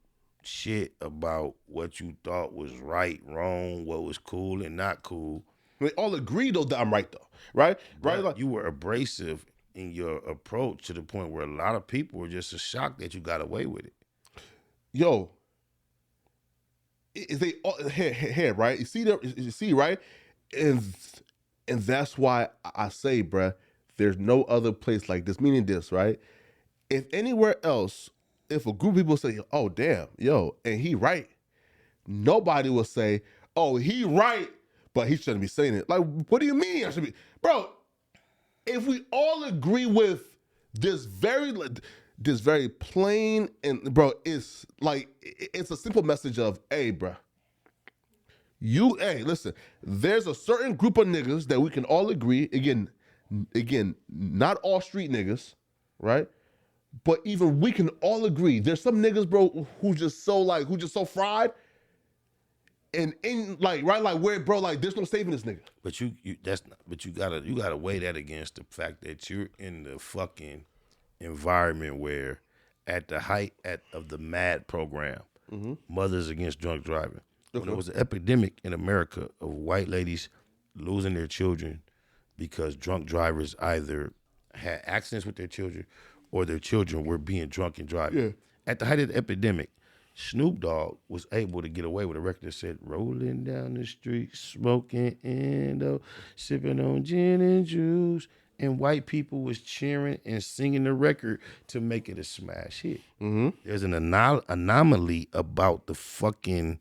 shit about what you thought was right, wrong, what was cool and not cool. They all agree though that I'm right though, right? Right? But Like, you were abrasive in your approach to the point where a lot of people were just shocked that you got away with it. yo, is they all here, right? You see, right? And that's why I say, bruh, there's no other place like this, meaning this, right? If anywhere else, if a group of people say, oh, damn, yo, and he right, nobody will say, oh, he right, but he shouldn't be saying it. Like, what do you mean I should be? Bro, if we all agree with this very plain, and bro, it's like, it's a simple message of, hey, bro, hey, listen, there's a certain group of niggas that we can all agree, again, not all street niggas, right? But even we can all agree, there's some niggas, bro, who just so fried, and in like, right, like where, bro, like there's no saving this nigga. But you gotta weigh that against the fact that you're in the fucking environment where, at the height of the MAD program, Mothers Against Drunk Driving, when there was an epidemic in America of white ladies losing their children because drunk drivers either had accidents with their children or their children were being drunk and driving. Yeah. At the height of the epidemic, Snoop Dogg was able to get away with a record that said, rolling down the street, smoking endo, sipping on gin and juice, and white people was cheering and singing the record to make it a smash hit. There's an anomaly about the fucking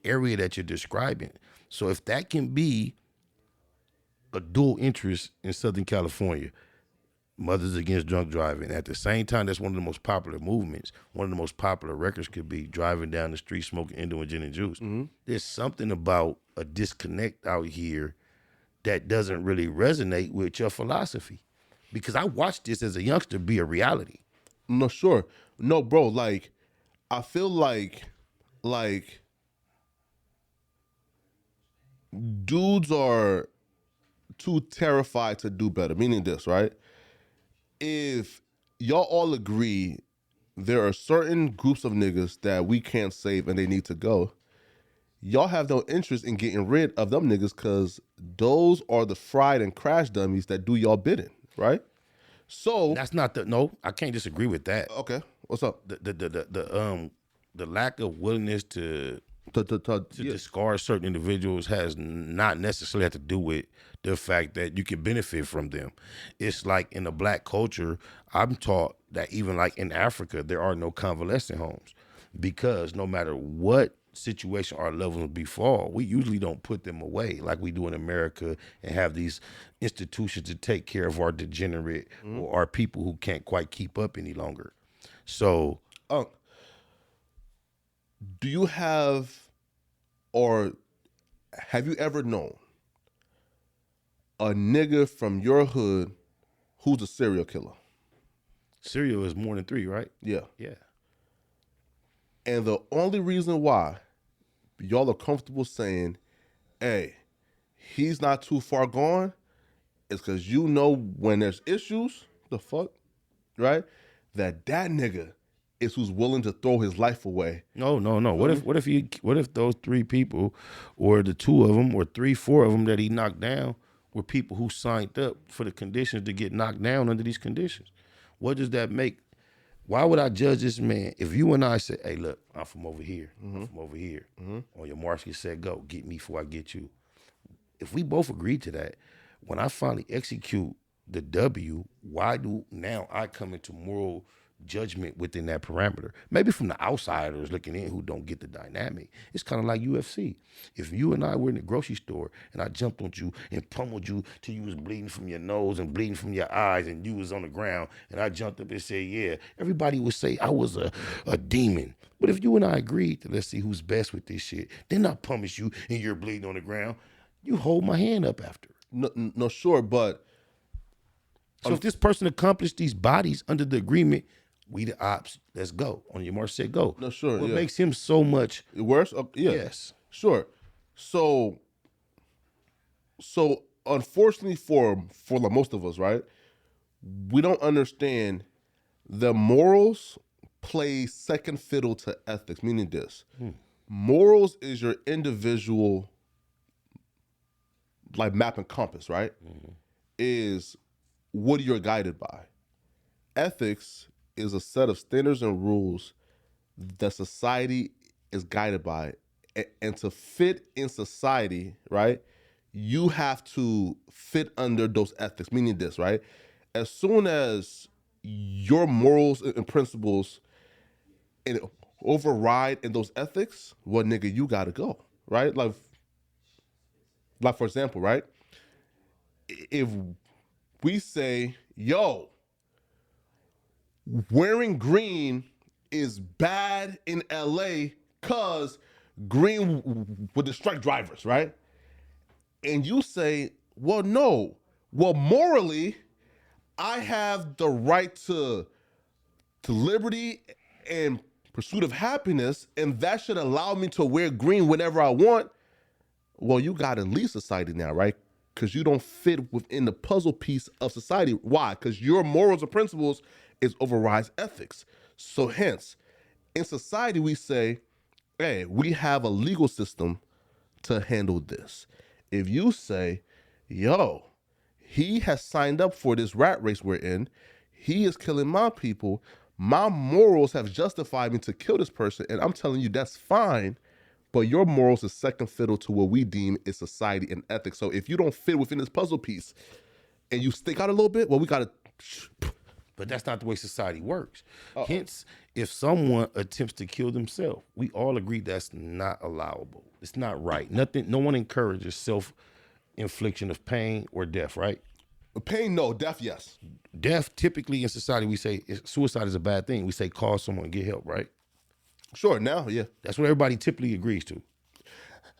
area that you're describing. So if that can be a dual interest in Southern California, Mothers Against Drunk Driving, at the same time, that's one of the most popular movements. One of the most popular records could be driving down the street, smoking endo and gin and juice. There's something about a disconnect out here that doesn't really resonate with your philosophy. Because I watched this as a youngster be a reality. No, sure. No, bro, like, I feel like dudes are too terrified to do better, meaning this, right? If y'all all agree there are certain groups of niggas that we can't save and they need to go, y'all have no interest in getting rid of them niggas because those are the fried and crash dummies that do y'all bidding, right? So that's not no, I can't disagree with that. Okay, what's up? The lack of willingness to discard certain individuals has not necessarily had to do with the fact that you can benefit from them. It's like in the black culture, I'm taught that even like in Africa, there are no convalescent homes because no matter what situation our loved ones befall, we usually don't put them away like we do in America and have these institutions to take care of our degenerate or our people who can't quite keep up any longer. So, do you have, or have you ever known a nigga from your hood who's a serial killer? Serial is more than 3, right? Yeah. Yeah. And the only reason why y'all are comfortable saying, hey, he's not too far gone is because you know when there's issues, the fuck, right? That nigga is who's willing to throw his life away. No. What if those 3 people, or the 2 of them, or 3, 4 of them that he knocked down were people who signed up for the conditions to get knocked down under these conditions? What does that make? Why would I judge this man if you and I say, hey, look, I'm from over here. I'm from over here. On your march, get set, go. Get me before I get you. If we both agree to that, when I finally execute the W, why do now I come into moral judgment within that parameter? Maybe from the outsiders looking in who don't get the dynamic. It's kind of like UFC. If you and I were in the grocery store and I jumped on you and pummeled you till you was bleeding from your nose and bleeding from your eyes and you was on the ground and I jumped up and said, yeah, everybody would say I was a demon. But if you and I agreed to let's see who's best with this shit, then I pummel you and you're bleeding on the ground, you hold my hand up after. No, sure, but so if this person accomplished these bodies under the agreement, we the ops, let's go. On your march, set, go. No, sure. What makes him so much worse? Yeah. Yes. Sure. So unfortunately for like most of us, right? We don't understand the morals play second fiddle to ethics, meaning this. Morals is your individual like map and compass, right? Is what you're guided by. Ethics is a set of standards and rules that society is guided by. And to fit in society, right, you have to fit under those ethics, meaning this, right? as soon as your morals and principles and override in those ethics, well, nigga, you gotta go, right? Like for example, right? If we say, yo, wearing green is bad in LA because green would distract drivers, right? And you say, well, no. Well, morally, I have the right to liberty and pursuit of happiness, and that should allow me to wear green whenever I want. Well, you got to leave society now, right? Because you don't fit within the puzzle piece of society. Why? Because your morals and principles is overrides ethics. So hence, in society, we say, hey, we have a legal system to handle this. If you say, yo, he has signed up for this rat race we're in, he is killing my people, my morals have justified me to kill this person, and I'm telling you that's fine, but your morals is second fiddle to what we deem is society and ethics. So if you don't fit within this puzzle piece and you stick out a little bit, well, we got to... But that's not the way society works. Hence, if someone attempts to kill themselves, we all agree that's not allowable. It's not right. No one encourages self-infliction of pain or death, right? Pain, no. Death, yes. Death, typically in society, we say suicide is a bad thing. We say call someone, get help, right? Sure, now, yeah. That's what everybody typically agrees to.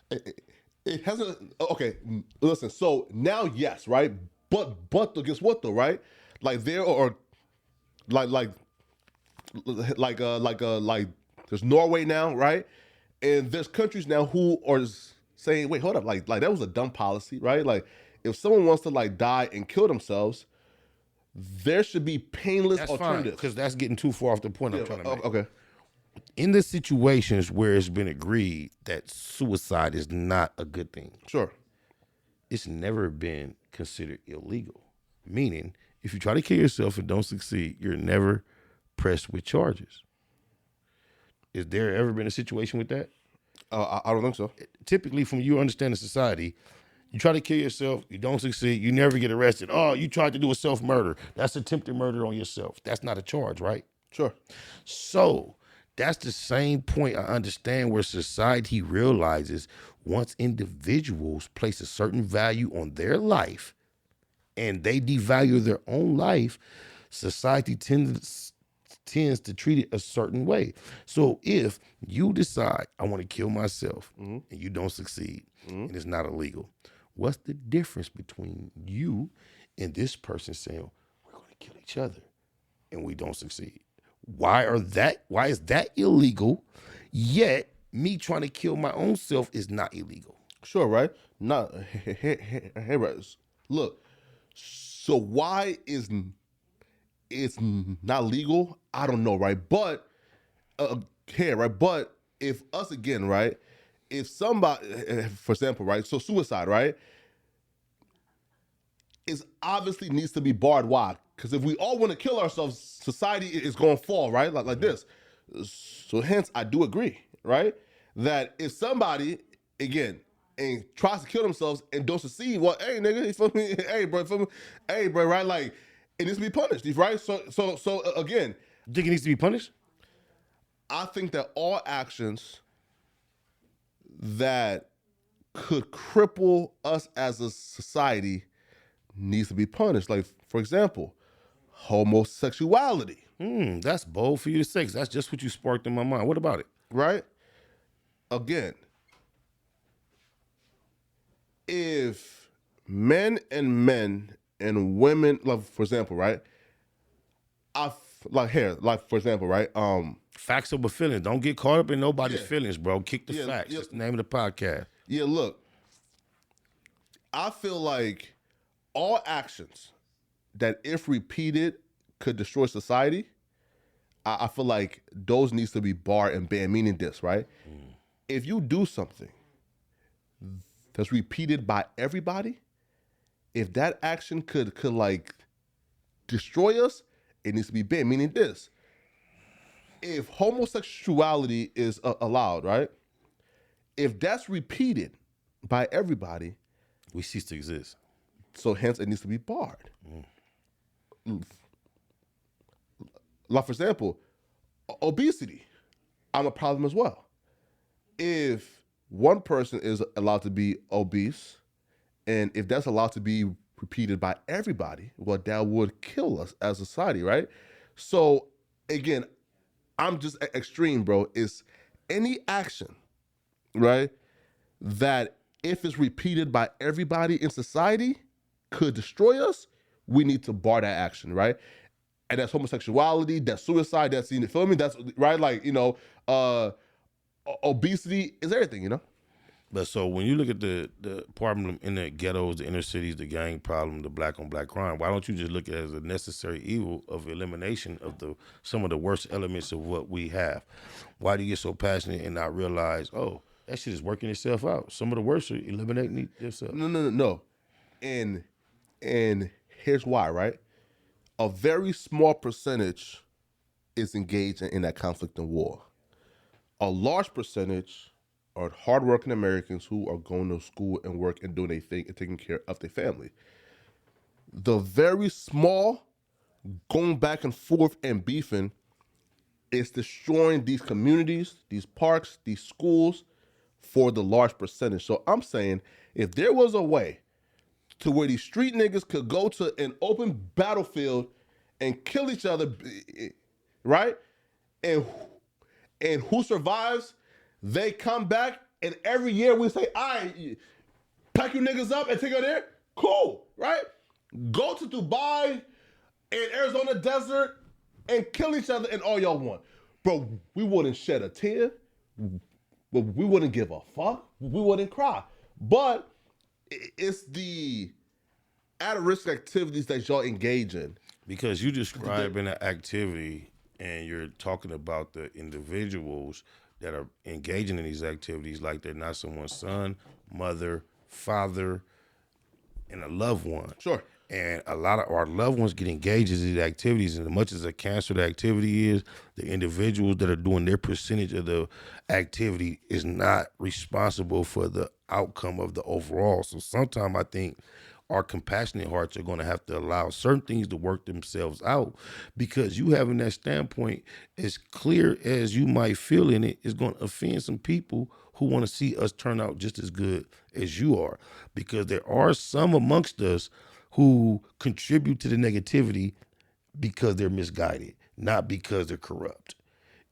It hasn't, okay, listen, so now, yes, right? But guess what though, right? Like there are, like there's Norway now, right? And there's countries now who are saying, wait, hold up, like that was a dumb policy, right? Like if someone wants to like die and kill themselves, there should be painless alternatives. Because that's getting too far off the point I'm trying to make. Okay. In the situations where it's been agreed that suicide is not a good thing, Sure. it's never been considered illegal. Meaning, if you try to kill yourself and don't succeed, you're never pressed with charges. Is there ever been a situation with that? I don't think so. Typically, from your understanding of society, you try to kill yourself, you don't succeed, you never get arrested. Oh, you tried to do a self-murder. That's attempted murder on yourself. That's not a charge, right? Sure. So that's the same point I understand where society realizes once individuals place a certain value on their life and they devalue their own life, society tends to treat it a certain way. So if you decide, I want to kill myself, and you don't succeed, and it's not illegal, what's the difference between you and this person saying, we're going to kill each other, and we don't succeed? Why is that illegal, yet me trying to kill my own self is not illegal? Sure, right? Not, hey, right. Look, so why is it's not legal? I don't know, right? But right? But if us again, right? If somebody, for example, right? So suicide, right? Is obviously needs to be barred. Why? Because if we all want to kill ourselves, society is going to fall, right? Like this. So hence, I do agree, right? That if somebody, again, and tries to kill themselves and don't succeed, well, hey, nigga, you feel me? Hey, bro, feel me? Hey, bro, right? Like, it needs to be punished, right? So again. You think it needs to be punished? I think that all actions that could cripple us as a society needs to be punished. Like, for example, homosexuality. That's bold for you to say, 'cause that's just what you sparked in my mind. What about it? Right? Again, if men and women, like for example, right? For example, right? Factz Ova Feelinz. Don't get caught up in nobody's feelings, bro. Kick the facts. Yeah. That's the name of the podcast. Yeah, look, I feel like all actions that, if repeated, could destroy society, I feel like those needs to be barred and banned, meaning this, right? If you do something that's repeated by everybody, if that action could like destroy us, it needs to be banned, meaning this. If homosexuality is allowed, right? If that's repeated by everybody, we cease to exist. so hence it needs to be barred. like for example, obesity, I'm a problem as well. If one person is allowed to be obese, and if that's allowed to be repeated by everybody, well, that would kill us as a society, right? So again, I'm just extreme, bro. It's any action, right, that if it's repeated by everybody in society could destroy us, we need to bar that action, right? And that's homosexuality, that's suicide, that's, you feel me? That's, right, like, obesity is everything, But so when you look at the problem in the ghettos, the inner cities, the gang problem, the black on black crime, why don't you just look at it as a necessary evil of elimination of some of the worst elements of what we have? Why do you get so passionate and not realize, oh, that shit is working itself out? Some of the worst are eliminating themselves. No. And here's why, right? A very small percentage is engaged in that conflict and war. A large percentage are hardworking Americans who are going to school and work and doing their thing and taking care of their family. The very small going back and forth and beefing is destroying these communities, these parks, these schools for the large percentage. So I'm saying if there was a way to where these street niggas could go to an open battlefield and kill each other, right? And who survives, they come back, and every year we say, all right, pack you niggas up and take her there, cool, right? Go to Dubai and Arizona desert and kill each other and all y'all want. Bro, we wouldn't shed a tear, but we wouldn't give a fuck, we wouldn't cry. But it's the at-risk activities that y'all engage in. Because you describing an activity and you're talking about the individuals that are engaging in these activities like they're not someone's son, mother, father, and a loved one. Sure. And a lot of our loved ones get engaged in these activities, and as much as a cancer the activity is, the individuals that are doing their percentage of the activity is not responsible for the outcome of the overall. So sometimes I think our compassionate hearts are going to have to allow certain things to work themselves out, because you having that standpoint, as clear as you might feel in it, is going to offend some people who want to see us turn out just as good as you are, because there are some amongst us who contribute to the negativity because they're misguided, not because they're corrupt.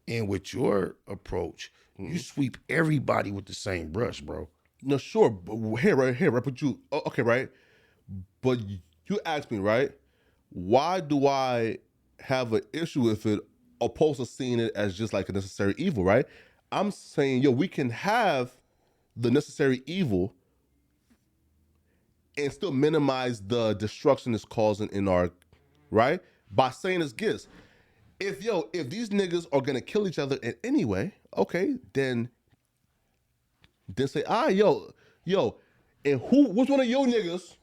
And with your approach, you sweep everybody with the same brush, bro. No, sure, but right, but you, okay, right? But you asked me, right? Why do I have an issue with it opposed to seeing it as just like a necessary evil, right? I'm saying, we can have the necessary evil and still minimize the destruction it's causing in our, right? By saying it's gifts. If these niggas are gonna kill each other in any way, okay, then say, and which one of your niggas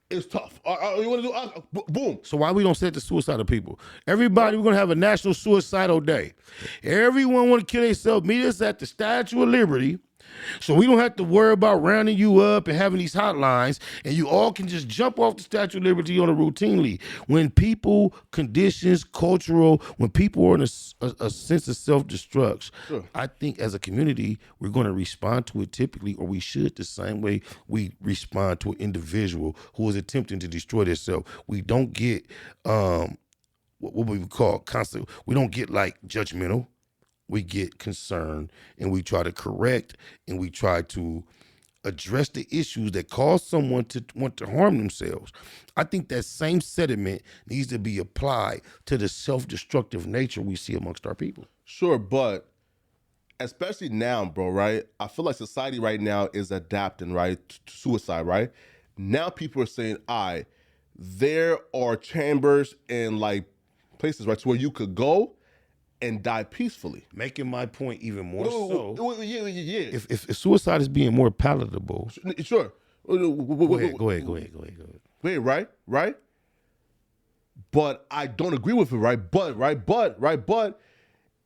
is tough? You wanna do, boom. So why we don't set the suicidal people? Everybody, we're gonna have a national suicidal day. Everyone want to kill themselves. Meet us at the Statue of Liberty, so we don't have to worry about rounding you up and having these hotlines, and you all can just jump off the Statue of Liberty on a routinely. When people, conditions, cultural, when people are in a sense of self-destruct, Sure. I think as a community, we're going to respond to it typically, or we should, the same way we respond to an individual who is attempting to destroy themselves. We don't get what we would call constant. We don't get like judgmental. We get concerned, and we try to correct, and we try to address the issues that cause someone to want to harm themselves. I think that same sentiment needs to be applied to the self-destructive nature we see amongst our people. Sure, but especially now, bro, right? I feel like society right now is adapting, right, to suicide, right? Now people are saying, there are chambers and like places, right, to where you could go and die peacefully. Making my point even more so. Yeah. If suicide is being more palatable. Sure. Go ahead. Wait, right? But I don't agree with it, right? But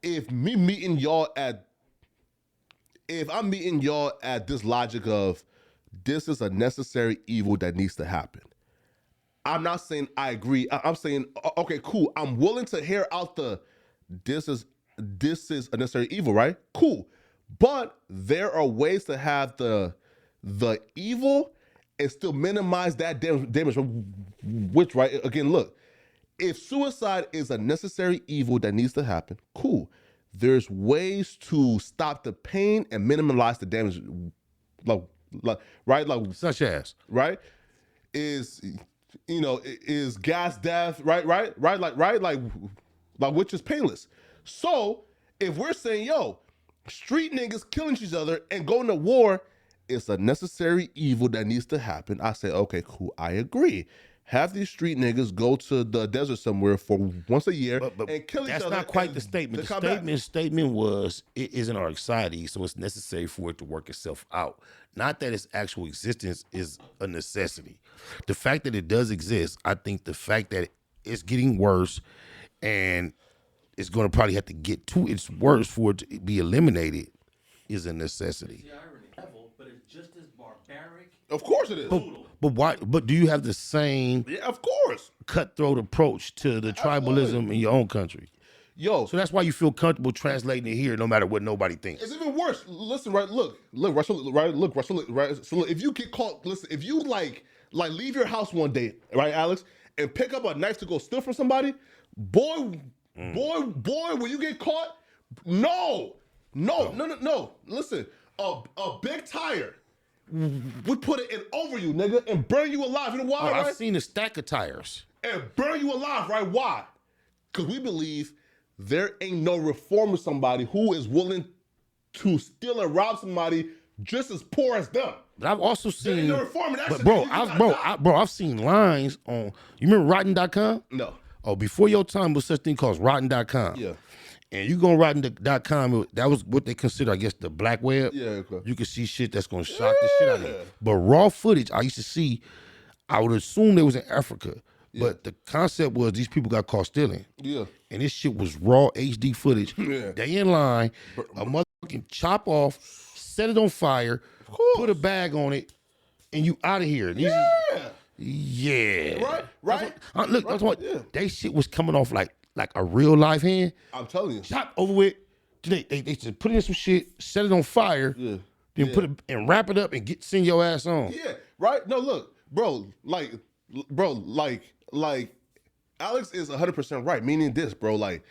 if I'm meeting y'all at this logic of this is a necessary evil that needs to happen, I'm not saying I agree. I'm saying okay, cool. I'm willing to hear out this is a necessary evil, right? Cool, but there are ways to have the evil and still minimize that damage. Which, right? Again, look, if suicide is a necessary evil that needs to happen, cool. There's ways to stop the pain and minimize the damage, right? Like Such as, right? Is gas death, right? Like which is painless. So if we're saying, yo, street niggas killing each other and going to war is a necessary evil that needs to happen, I say, okay, cool, I agree. Have these street niggas go to the desert somewhere for once a year and kill each other. That's not quite the statement. The statement was, it isn't our society, so it's necessary for it to work itself out. Not that its actual existence is a necessity. The fact that it does exist, I think the fact that it's getting worse and it's going to probably have to get to its worst for it to be eliminated is a necessity. The irony, but it's just as barbaric. Of course it is. But why? But do you have the same of course cutthroat approach to the tribalism in your own country? Yo, so that's why you feel comfortable translating it here, no matter what nobody thinks. It's even worse. Listen, right? Look, Russell, right? Look, Russell, right? So look, if you get caught, listen, if you like leave your house one day, right, Alex, and pick up a knife to go steal from somebody, boy, when you get caught, no. Listen, a big tire. We put it in over you, nigga, and burn you alive. You know why, right? I've seen a stack of tires. And burn you alive, right? Why? Because we believe there ain't no reform with somebody who is willing to steal and rob somebody just as poor as them. But I've also seen, no reform in that shit, I've seen lines on, you remember Rotten.com? No. Oh, before your time was such thing called Rotten.com. Yeah. And you go on Rotten.com, that was what they consider, I guess, the black web. Yeah, okay. You can see shit that's going to shock the shit out of you. But raw footage, I used to see, I would assume they was in Africa. Yeah. But the concept was these people got caught stealing. Yeah. And this shit was raw HD footage. Yeah. They in line, a motherfucking chop off, set it on fire, put a bag on it, and you out of here. Yeah. Right? Look, that's what, they shit was coming off like a real live hand. I'm telling you. Chop over with. They just put it in some shit, set it on fire, then put it and wrap it up and send your ass on. Yeah, right? No, look, bro, like Alex is 100% right, meaning this, bro, like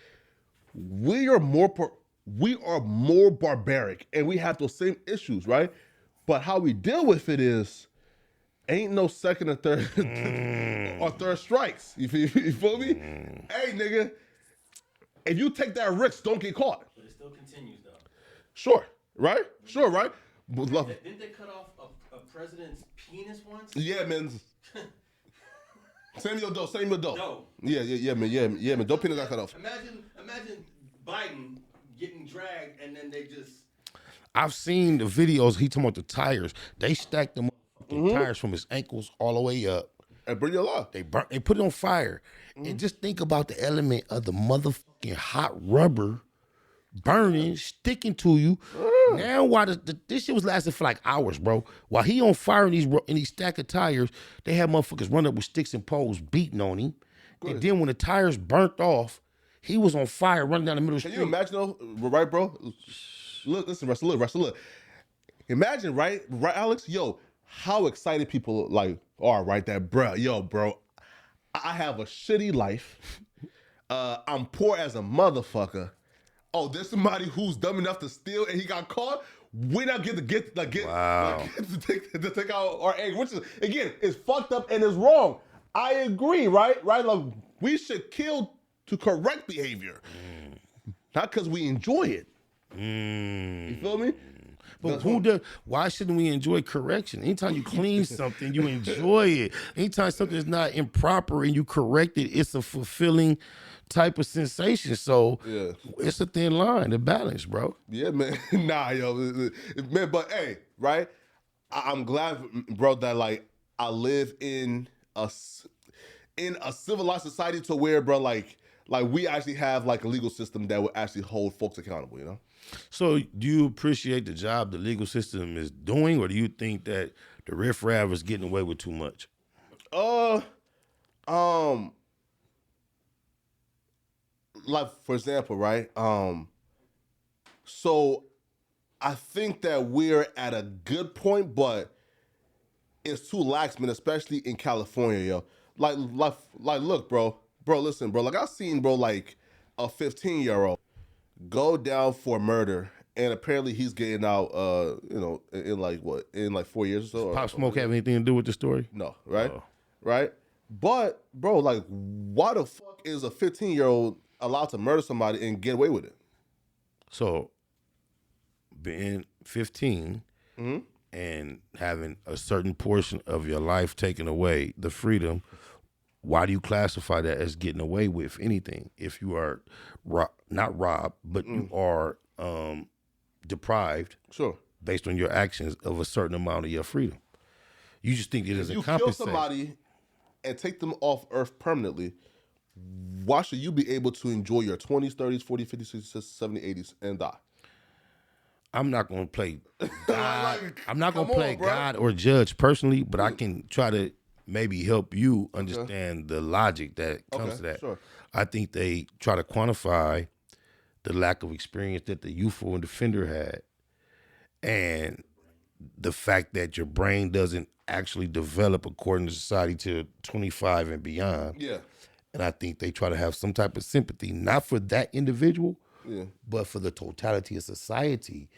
we are more barbaric and we have those same issues, right? But how we deal with it is ain't no second or third or third strikes. You feel me? Hey, nigga, if you take that risk, don't get caught. But it still continues, though. Sure, right? Sure, right? Didn't they cut off a president's penis once? Yeah, man. Samuel Doe. Doe. Yeah, man. Doe penis got cut off. Imagine Biden getting dragged and then they just. I've seen the videos. He talking about the tires. They stacked them tires from his ankles all the way up. And bring you alive. They put it on fire. And just think about the element of the motherfucking hot rubber burning, sticking to you. Now, while this shit was lasting for like hours, bro. While he on fire in these stack of tires, they had motherfuckers run up with sticks and poles beating on him. Good. And then when the tires burnt off, he was on fire running down the middle of the street. Can you imagine though, right, bro? Listen, Russell, look. Imagine, right, Alex? Yo, how excited people are, right? That, bro, I have a shitty life. I'm poor as a motherfucker. Oh, there's somebody who's dumb enough to steal and he got caught. We not get to take out our egg, which is again is fucked up and is wrong. I agree, right? Like we should kill to correct behavior, not because we enjoy it. You feel me? But why shouldn't we enjoy correction? Anytime you clean something, you enjoy it. Anytime something is not improper and you correct it, it's a fulfilling type of sensation. So it's a thin line, the balance, bro. Yeah, man. Nah, yo, man. But hey, right? I'm glad, bro, that like I live in a civilized society to where, bro, like we actually have like a legal system that will actually hold folks accountable. You know. So do you appreciate the job the legal system is doing, or do you think that the riffraff is getting away with too much? Like for example, right? So I think that we're at a good point, but it's too lax, man, especially in California, yo. Like, look, bro, listen, bro. Like I seen, bro, like a 15-year-old go down for murder, and apparently he's getting out, in like 4 years or so. Pop Smoke have anything to do with the story? No, right, right. But bro, like, why the fuck is a 15-year-old allowed to murder somebody and get away with it? So, being 15 and having a certain portion of your life taken away, the freedom, why do you classify that as getting away with anything? If you are not robbed, but you are deprived, Sure, based on your actions of a certain amount of your freedom. You just think it doesn't you compensate. kill somebody and take them off Earth permanently. Why should you be able to enjoy your 20s, 30s, 40s, 50s, 60s, 70s, 80s and die? I'm not going to play God. Like, I'm not going to come play on, bro. God or judge personally, but I can try to maybe help you understand the logic that comes to that. Sure. I think they try to quantify the lack of experience that the youthful and defender had, and the fact that your brain doesn't actually develop according to society to 25 and beyond. Yeah. And I think they try to have some type of sympathy, not for that individual, but for the totality of society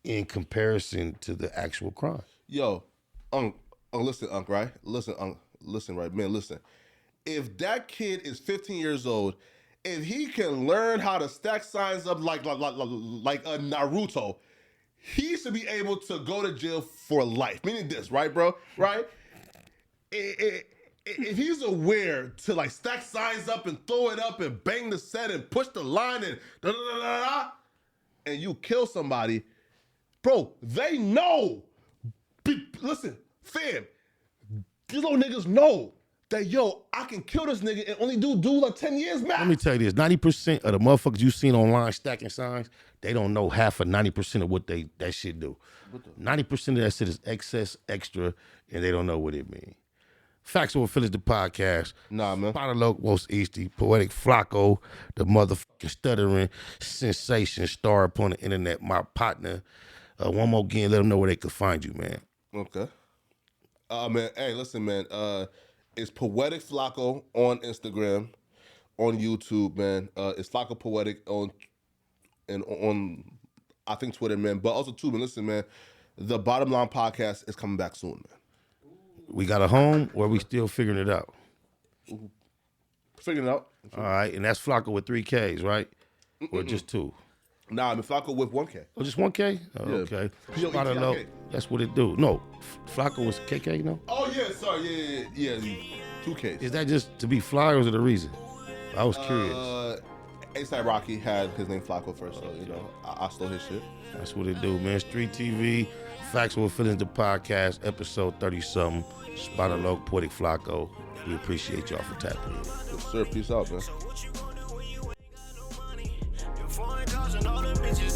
in comparison to the actual crime. Yo, listen, right? Listen, right, man, listen. If that kid is 15 years old, if he can learn how to stack signs up like a Naruto, he should be able to go to jail for life. Meaning this, right, bro? Right? If he's aware to like stack signs up and throw it up and bang the set and push the line and and you kill somebody, bro, they know. Listen, fam, these little niggas know that, yo, I can kill this nigga and only do like 10 years max. Let me tell you this, 90% of the motherfuckers you seen online stacking signs, they don't know half of 90% of what that shit do. 90% of that shit is excess, extra, and they don't know what it means. Factz Ova Feelinz, the podcast. Nah, man. Spider Loc, most Easty, Poetik Flakko, the motherfucking stuttering sensation star upon the internet, my partner. One more again, let them know where they could find you, man. Okay. Man, hey, listen, man. It's Poetik Flakko on Instagram, on YouTube, man. It's Flakko Poetik on I think Twitter, man. But also too, man. Listen, man. The Bottom Line podcast is coming back soon, man. We got a home, or we still figuring it out? Figuring it out. All right, and that's Flakko with 3 Ks, right? Or just 2? Nah, I'm Flakko with 1K. Oh, just 1K? Oh, Yeah. okay. P-O-E-T-I-K. Spider Loc, that's what it do. No, Flakko was KK, no? Oh yeah, sorry, yeah, 2Ks. Is that just to be fly, or is it a reason? I was curious. A$AP Rocky had his name Flakko first, so I stole his shit. That's what it do, man. Street TV, Factz Ova Feelinz, the podcast, episode 30-something. Spider Loc, Poetik Flakko. We appreciate y'all for tapping in. Yes, sir. Peace out, man. Foreign cars and all the bitches